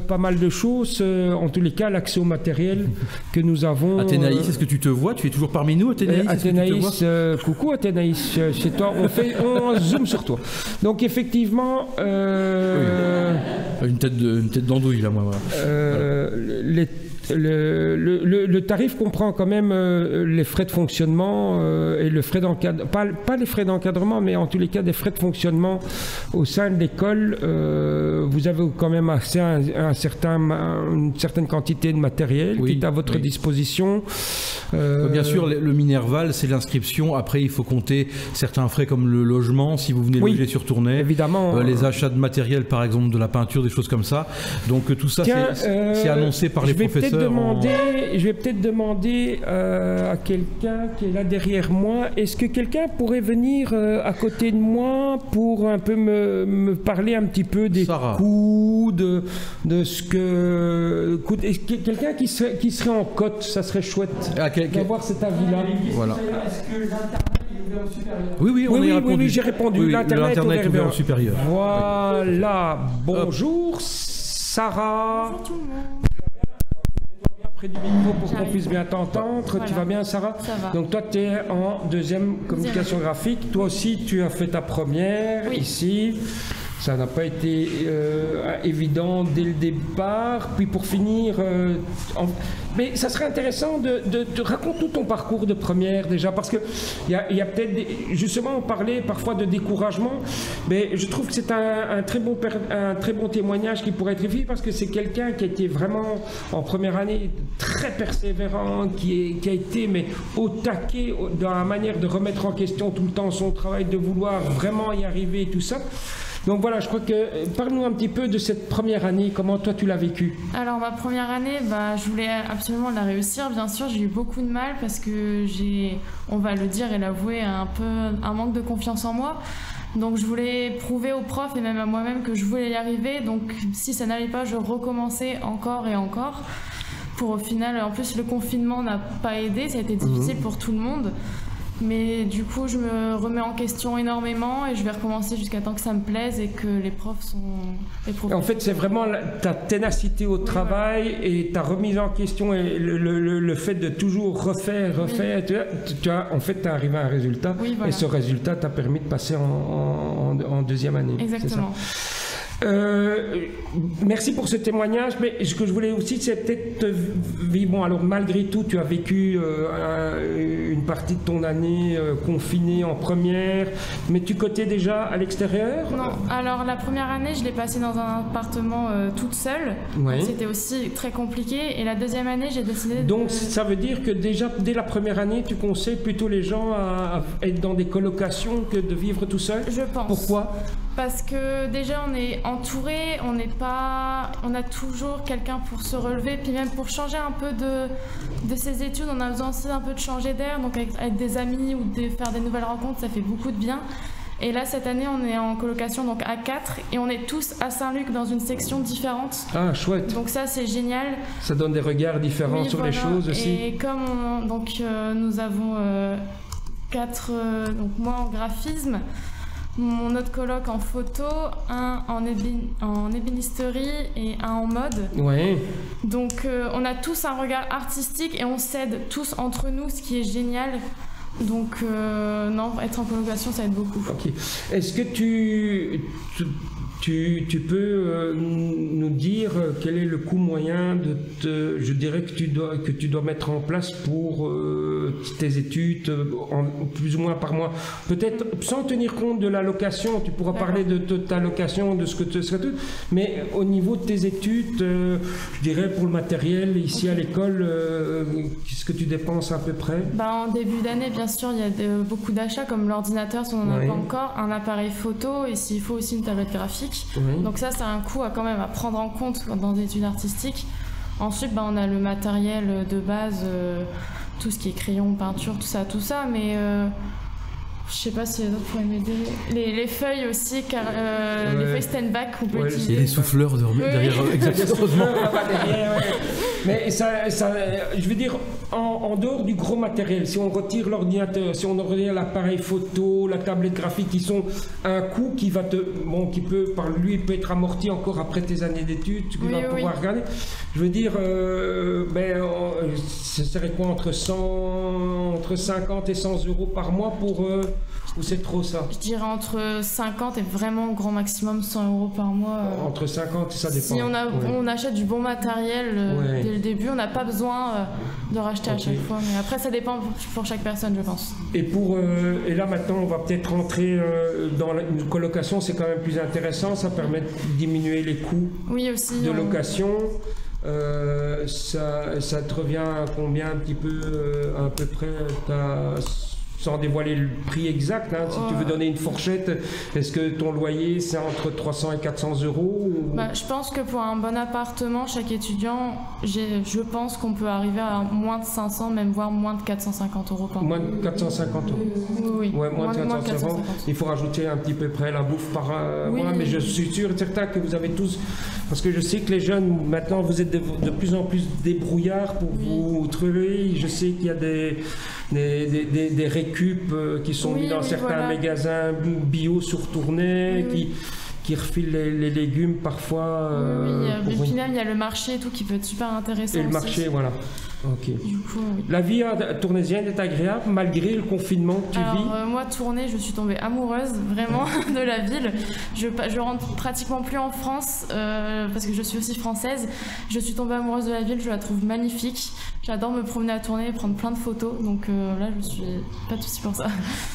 pas mal de choses, en tous les cas l'accès au matériel que nous avons. Athénaïs, est-ce que tu te vois? Tu es toujours parmi nous, Athénaïs? Athénaïs, coucou Athénaïs, chez toi, on zoome sur toi. Donc effectivement... Une tête d'andouille là, moi. Voilà. Le tarif comprend quand même les frais de fonctionnement et le frais d'encadrement, pas les frais d'encadrement, mais en tous les cas des frais de fonctionnement au sein de l'école. Vous avez quand même accès à une certaine quantité de matériel qui est à votre disposition. Bien sûr, le Minerval, c'est l'inscription. Après, il faut compter certains frais comme le logement, si vous venez loger sur Tournai. Évidemment. Les achats de matériel, par exemple, de la peinture, des choses comme ça. Donc tout ça, c'est annoncé par les professeurs. Je vais peut-être demander à quelqu'un qui est là derrière moi, est-ce que quelqu'un pourrait venir à côté de moi pour un peu me parler un petit peu des coûts, de ce que... Quelqu'un qui serait en cote, ça serait chouette d'avoir cet avis-là. Voilà. Est-ce que l'Internet est ouvert au supérieur? Oui, j'ai répondu. L'Internet est ouvert au supérieur. Voilà. Bonjour, Sarah. Bonjour tout le monde. Près du micro pour qu'on puisse bien t'entendre. Voilà. Tu vas bien, Sarah? Ça va. Donc toi, tu es en deuxième communication graphique. Toi aussi, tu as fait ta première ici. Ça n'a pas été évident dès le départ. Puis pour finir, mais ça serait intéressant de raconter tout ton parcours de première déjà, parce que il y a peut-être justement on parlait parfois de découragement, mais je trouve que c'est un très bon témoignage qui pourrait être écrit, parce que c'est quelqu'un qui a été vraiment en première année très persévérant, qui a été mais au taquet dans la manière de remettre en question tout le temps son travail, de vouloir vraiment y arriver et tout ça. Donc voilà, je crois que... Parle-nous un petit peu de cette première année, comment toi tu l'as vécue? Alors ma première année, je voulais absolument la réussir, bien sûr, j'ai eu beaucoup de mal parce que on va le dire et l'avouer, un manque de confiance en moi. Donc je voulais prouver aux profs et même à moi-même que je voulais y arriver, donc si ça n'allait pas, je recommençais encore et encore. Pour au final, en plus le confinement n'a pas aidé, ça a été difficile pour tout le monde. Mais du coup, je me remets en question énormément et je vais recommencer jusqu'à temps que ça me plaise et que les profs sont... En fait, c'est vraiment ta ténacité au travail et ta remise en question et le fait de toujours refaire. Tu as arrivé à un résultat et ce résultat t'a permis de passer en deuxième année. Exactement. Merci pour ce témoignage, mais ce que je voulais aussi, c'est peut-être bon, alors malgré tout, tu as vécu une partie de ton année confinée en première, mais tu cotais déjà à l'extérieur? Non, alors la première année, je l'ai passée dans un appartement toute seule. Ouais. C'était aussi très compliqué. Et la deuxième année, j'ai décidé de... Donc ça veut dire que déjà, dès la première année, tu conseilles plutôt les gens à être dans des colocations que de vivre tout seul? Je pense. Pourquoi? Parce que déjà on est entouré, on a toujours quelqu'un pour se relever, puis même pour changer un peu de ses études, on a besoin aussi un peu de changer d'air, donc avec des amis ou de faire des nouvelles rencontres, ça fait beaucoup de bien. Et là cette année on est en colocation donc à 4 et on est tous à Saint-Luc dans une section différente. Ah chouette. Donc ça c'est génial. Ça donne des regards différents sur les choses aussi. Et comme nous avons 4, donc moi en graphisme, mon autre coloc en photo, un en ébénisterie et un en mode. Ouais. Donc on a tous un regard artistique et on s'aide tous entre nous, ce qui est génial. Donc non, être en colocation, ça aide beaucoup. Ok. Est-ce que tu peux nous dire quel est le coût moyen je dirais que tu dois mettre en place pour tes études plus ou moins par mois, peut-être sans tenir compte de la location, tu pourras parler de ta location, de ce que tu serais, mais au niveau de tes études, je dirais pour le matériel ici à l'école, qu'est-ce que tu dépenses à peu près? En début d'année, bien sûr, il y a beaucoup d'achats comme l'ordinateur si on n'en a pas encore, un appareil photo et s'il faut aussi une tablette graphique. Oui. Donc ça, c'est un coût quand même à prendre en compte dans des études artistiques. Ensuite, on a le matériel de base, tout ce qui est crayon, peinture, tout ça, mais je sais pas si les autres pourraient m'aider. Les feuilles aussi, les feuilles stand-back qu'on peut utiliser. Et les souffleurs derrière, exactement. Mais ça, je veux dire, en dehors du gros matériel, si on retire l'ordinateur, si on retire l'appareil photo, la tablette graphique, qui sont un coût qui va qui peut, par lui, peut être amorti encore après tes années d'études, tu vas pouvoir regarder. Je veux dire, ce serait quoi entre 50 et 100 euros par mois pour... ou c'est trop ça? Je dirais entre 50 et vraiment grand maximum 100 euros par mois. Entre 50, ça dépend. Si on achète du bon matériel dès le début, on n'a pas besoin de racheter à chaque fois. Mais après, ça dépend pour chaque personne, je pense. Et là maintenant, on va peut-être rentrer dans une colocation, c'est quand même plus intéressant, ça permet de diminuer les coûts de location. Ça te revient à combien un petit peu, à peu près, sans dévoiler le prix exact, si tu veux donner une fourchette, est-ce que ton loyer c'est entre 300 et 400 euros ou... Je pense que pour un bon appartement, chaque étudiant, je pense qu'on peut arriver à moins de 500, même voire moins de 450 euros par mois. Moins de 450 euros. Oui. Ouais, moins de 450 euros. Il faut rajouter un petit peu près la bouffe par mois, mais je suis sûr et certain que vous avez tous, parce que je sais que les jeunes, maintenant vous êtes de plus en plus débrouillards pour vous trouver, je sais qu'il y a des récup qui sont mis dans certains magasins bio sur Tournai, qui refilent les légumes parfois. Puis même il y a le marché et tout qui peut être super intéressant. Et le marché, voilà. Ok. Du coup, la vie tournaisienne est agréable malgré le confinement que tu vis? Moi, Tournai, je suis tombée amoureuse vraiment de la ville. Je rentre pratiquement plus en France parce que je suis aussi française. Je suis tombée amoureuse de la ville, je la trouve magnifique. J'adore me promener à Tournai et prendre plein de photos. Donc là, je suis pas de soucis pour ça.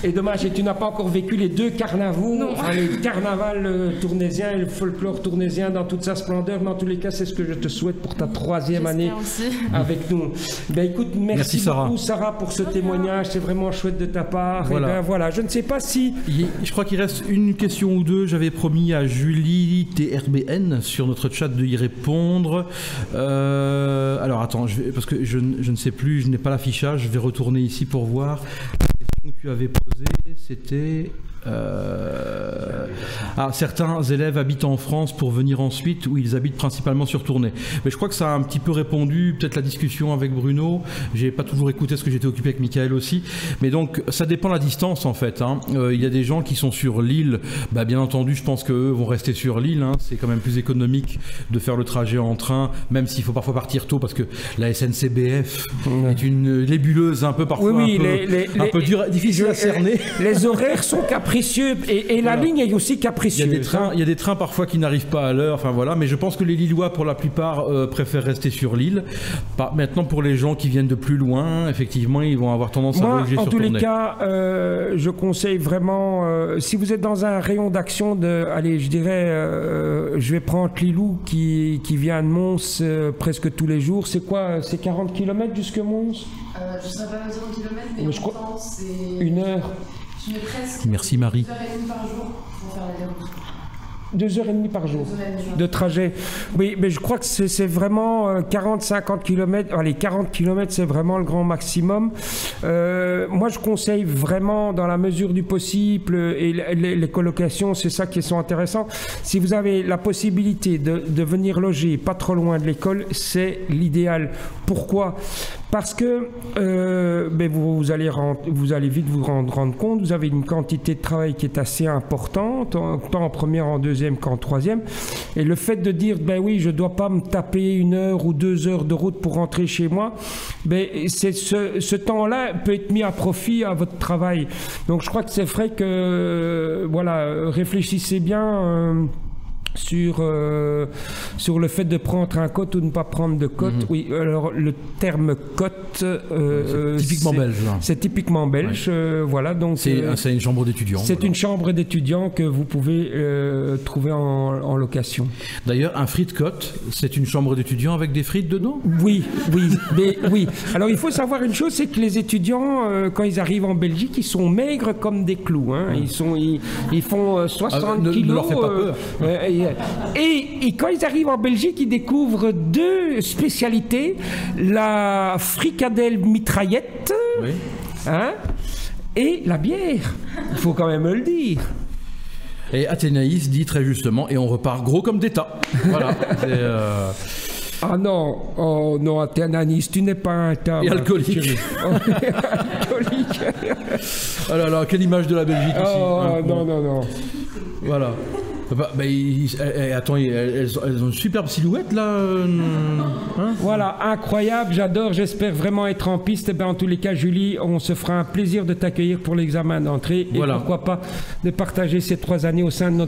Et dommage, et tu n'as pas encore vécu les deux carnavals, le carnaval tournaisien et le folklore tournaisien dans toute sa splendeur. Mais en tous les cas, c'est ce que je te souhaite pour ta troisième année avec nous. Écoute, merci beaucoup Sarah pour ce témoignage, c'est vraiment chouette de ta part. Voilà. Je ne sais pas si... Je crois qu'il reste une question ou deux, j'avais promis à Julie TRBN sur notre chat de y répondre. Alors attends, parce que je ne sais plus, je n'ai pas l'affichage, je vais retourner ici pour voir. La question que tu avais posée, c'était... certains élèves habitent en France pour venir ensuite, où ils habitent principalement sur Tournai. Mais je crois que ça a un petit peu répondu, peut-être la discussion avec Bruno. J'ai pas toujours écouté parce que j'étais occupé avec Michael aussi. Mais donc ça dépend de la distance en fait. Il y a des gens qui sont sur l'île. Bien entendu, je pense qu'eux vont rester sur l'île. C'est quand même plus économique de faire le trajet en train, même s'il faut parfois partir tôt parce que la SNCBF est une nébuleuse un peu parfois un peu difficile à cerner. Les horaires sont capricieux et la ligne est aussi capricieux. Il y a des trains parfois qui n'arrivent pas à l'heure, enfin voilà, mais je pense que les Lillois, pour la plupart, préfèrent rester sur l'île. Maintenant, pour les gens qui viennent de plus loin, effectivement, ils vont avoir tendance à voyager sur Tournai. En tous les cas, je conseille vraiment, si vous êtes dans un rayon d'action allez, je dirais, je vais prendre Lilou qui vient de Mons presque tous les jours. C'est quoi? C'est 40 km jusque Mons? Je ne sais pas me dire en kilomètres, mais je en crois temps, c'est... 1 heure. Je mets presque... Merci Marie. 2h30 par jour pour faire la déroute. 2h30 par jour de trajet. Oui, mais je crois que c'est vraiment 40-50 km. Allez, 40 km, c'est vraiment le grand maximum. Moi, je conseille vraiment, dans la mesure du possible, et les colocations, c'est ça qui sont intéressants. Si vous avez la possibilité de venir loger pas trop loin de l'école, c'est l'idéal. Pourquoi ? Parce que vous allez vite vous rendre compte, vous avez une quantité de travail qui est assez importante, tant en première, en deuxième qu'en troisième. Et le fait de dire, ben oui, je ne dois pas me taper 1 heure ou 2 heures de route pour rentrer chez moi, ce temps-là peut être mis à profit à votre travail. Donc je crois que c'est vrai que, réfléchissez bien... sur le fait de prendre un cote ou de ne pas prendre de cote. Oui, alors le terme cote c'est typiquement belge. C'est typiquement belge. Ouais. Voilà, donc c'est une chambre d'étudiants. C'est une chambre d'étudiants que vous pouvez trouver en location. D'ailleurs, un frite cote, c'est une chambre d'étudiants avec des frites dedans? Oui. Alors il faut savoir une chose, c'est que les étudiants, quand ils arrivent en Belgique, ils sont maigres comme des clous. Hein. Ils font 60 kilos. Ne leur fais pas peur. Et quand ils arrivent en Belgique, ils découvrent 2 spécialités. La fricadelle mitraillette, oui. Et la bière. Il faut quand même le dire. Et Athénaïs dit très justement, et on repart gros comme des tas. Voilà. Ah non, oh non, Athénaïs, tu n'es pas un tas. Et alcoolique. Alcoolique. Oh là là, quelle image de la Belgique ici. Non. Voilà. Attends, elles ont une superbe silhouette là. Voilà, incroyable, j'adore, j'espère vraiment être en piste. En tous les cas, Julie, on se fera un plaisir de t'accueillir pour l'examen d'entrée et pourquoi pas de partager ces 3 années au sein de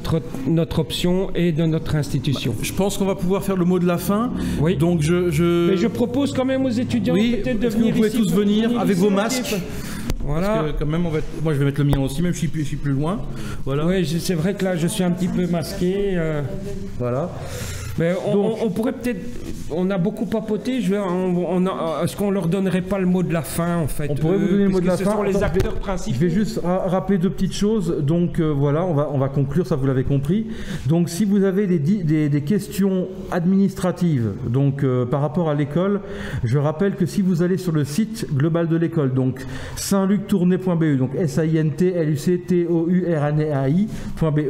notre option et de notre institution. Je pense qu'on va pouvoir faire le mot de la fin. Oui. Donc Mais je propose quand même aux étudiants peut-être de venir ici. Vous pouvez tous venir avec vos masques. Voilà. Parce que quand même, moi je vais mettre le mien aussi, même si je suis plus loin. Voilà. Oui, c'est vrai que là je suis un petit peu masqué. Voilà. Mais on pourrait peut-être... On a beaucoup papoté. Est-ce qu'on leur donnerait pas le mot de la fin en fait? On pourrait vous donner le mot de la fin. Ce sont les acteurs principaux. Je vais juste rappeler 2 petites choses. Donc voilà, on va conclure, ça vous l'avez compris. Donc si vous avez des questions administratives donc par rapport à l'école, je rappelle que si vous allez sur le site global de l'école, donc saintluctournai.be, donc SAINTLUCTOURNAI.be,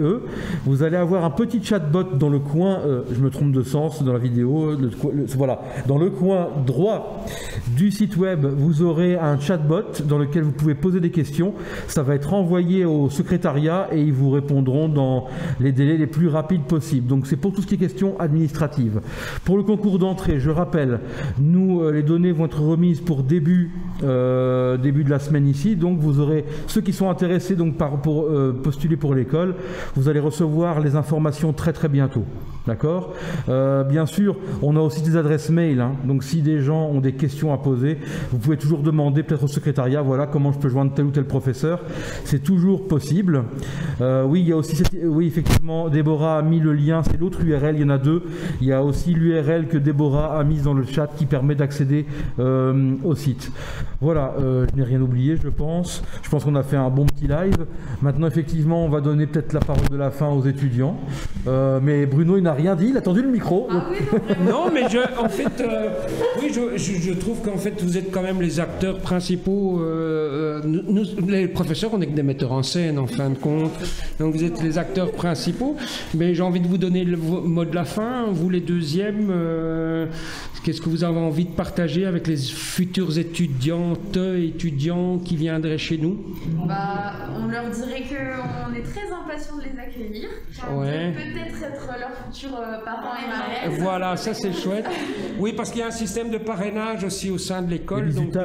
vous allez avoir un petit chatbot dans le coin, je me trompe de sens dans la vidéo, voilà, dans le coin droit du site web, vous aurez un chatbot dans lequel vous pouvez poser des questions. Ça va être envoyé au secrétariat et ils vous répondront dans les délais les plus rapides possibles. Donc c'est pour tout ce qui est questions administratives. Pour le concours d'entrée, je rappelle, les données vont être remises pour début de la semaine ici. Donc vous aurez ceux qui sont intéressés donc pour postuler pour l'école, vous allez recevoir les informations très très bientôt. D'accord. Bien sûr, on a aussi des adresses mail, hein. Donc si des gens ont des questions à poser, vous pouvez toujours demander peut-être au secrétariat, voilà, comment je peux joindre tel ou tel professeur. C'est toujours possible. Oui, il y a aussi oui, effectivement, Déborah a mis le lien, c'est l'autre URL, il y en a 2. Il y a aussi l'URL que Déborah a mise dans le chat qui permet d'accéder au site. Voilà, je n'ai rien oublié, je pense. Je pense qu'on a fait un bon petit live. Maintenant, effectivement, on va donner peut-être la parole de la fin aux étudiants. Mais Bruno, il n'a rien dit, il a tendu le micro. Ah oui, non, mais je trouve qu'en fait, vous êtes quand même les acteurs principaux. Nous, les professeurs, on n'est que des metteurs en scène, en fin de compte. Donc, vous êtes les acteurs principaux. Mais j'ai envie de vous donner le mot de la fin. Vous, les deuxièmes, qu'est-ce que vous avez envie de partager avec les futurs étudiants qui viendraient chez nous? On leur dirait qu'on est très impatients de les accueillir. Ouais. Peut-être être leurs futurs parents et marraines. Voilà, ça c'est chouette. Oui, parce qu'il y a un système de parrainage aussi au sein de l'école. Donc,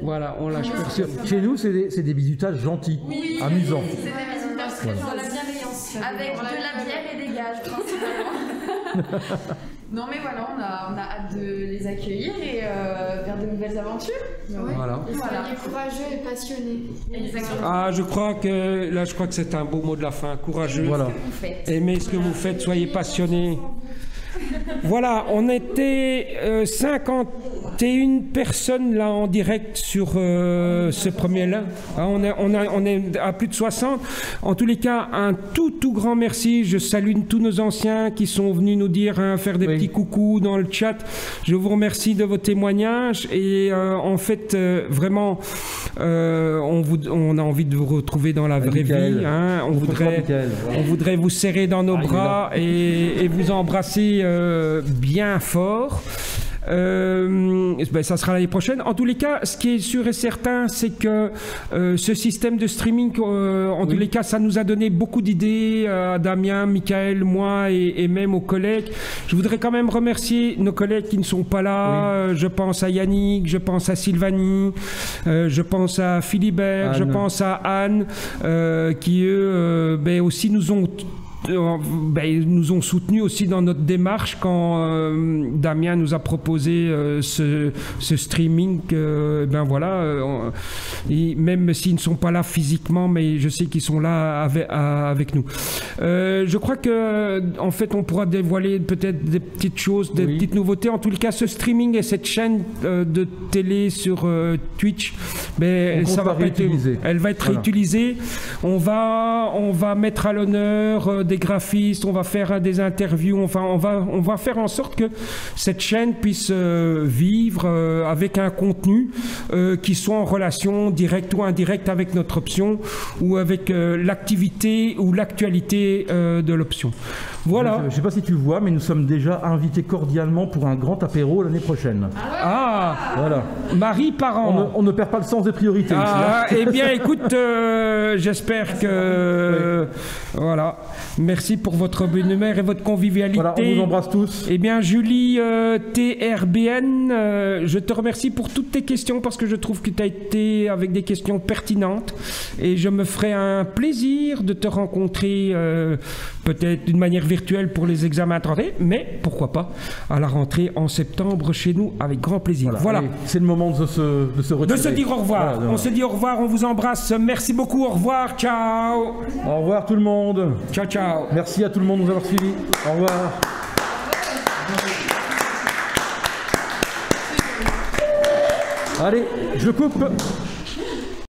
voilà, on lâche personne. Chez nous, c'est des bisutages gentils, amusants. C'est des bisutages très bienveillants. Avec de la bière et des gages, principalement. Non mais voilà, on a hâte de les accueillir et vers de nouvelles aventures. Voilà. Il faut être courageux et passionné. Exactement. Ah, je crois que c'est un beau mot de la fin. Courageux. Voilà. Aimez ce que vous faites, soyez passionnés. Voilà, on était 51 personnes là en direct sur ce premier-là. On est à plus de 60. En tous les cas, un tout grand merci. Je salue tous nos anciens qui sont venus nous dire, faire des petits coucous dans le chat. Je vous remercie de vos témoignages et en fait, vraiment, on a envie de vous retrouver dans la vraie vie. Hein. On voudrait vous serrer dans nos bras et vous embrasser bien fort. Ça sera l'année prochaine. En tous les cas, ce qui est sûr et certain, c'est que ce système de streaming, tous les cas, ça nous a donné beaucoup d'idées à Damien, Michael, moi et même aux collègues. Je voudrais quand même remercier nos collègues qui ne sont pas là. Je pense à Yannick, je pense à Sylvanie, je pense à Philibert, Anne. Je pense à Anne, qui eux aussi nous ont soutenus aussi dans notre démarche quand Damien nous a proposé ce streaming. Même s'ils ne sont pas là physiquement, mais je sais qu'ils sont là avec nous. Je crois que en fait, on pourra dévoiler peut-être des petites choses, des petites nouveautés. En tout cas, ce streaming et cette chaîne de télé sur Twitch, ça va elle va être réutilisée. On va mettre à l'honneur des graphistes, on va faire des interviews, on va faire en sorte que cette chaîne puisse vivre avec un contenu qui soit en relation directe ou indirecte avec notre option ou avec l'activité ou l'actualité de l'option. Voilà. Je ne sais pas si tu vois, mais nous sommes déjà invités cordialement pour un grand apéro l'année prochaine. Voilà. Marie Parent. On ne perd pas le sens des priorités. Eh bien, écoute, j'espère que... Voilà. Merci pour votre bonne humeur et votre convivialité. Voilà, on vous embrasse tous. Eh bien, Julie TRBN, je te remercie pour toutes tes questions parce que je trouve que tu as été avec des questions pertinentes et je me ferai un plaisir de te rencontrer peut-être d'une manière virtuelle pour les examens de rentrée, mais pourquoi pas à la rentrée en septembre chez nous avec grand plaisir. Voilà. C'est le moment de se retirer. De se dire au revoir. On se dit au revoir, on vous embrasse. Merci beaucoup, au revoir, ciao. Au revoir tout le monde. Ciao, ciao. Merci à tout le monde de nous avoir suivis. Au revoir. Allez, je coupe.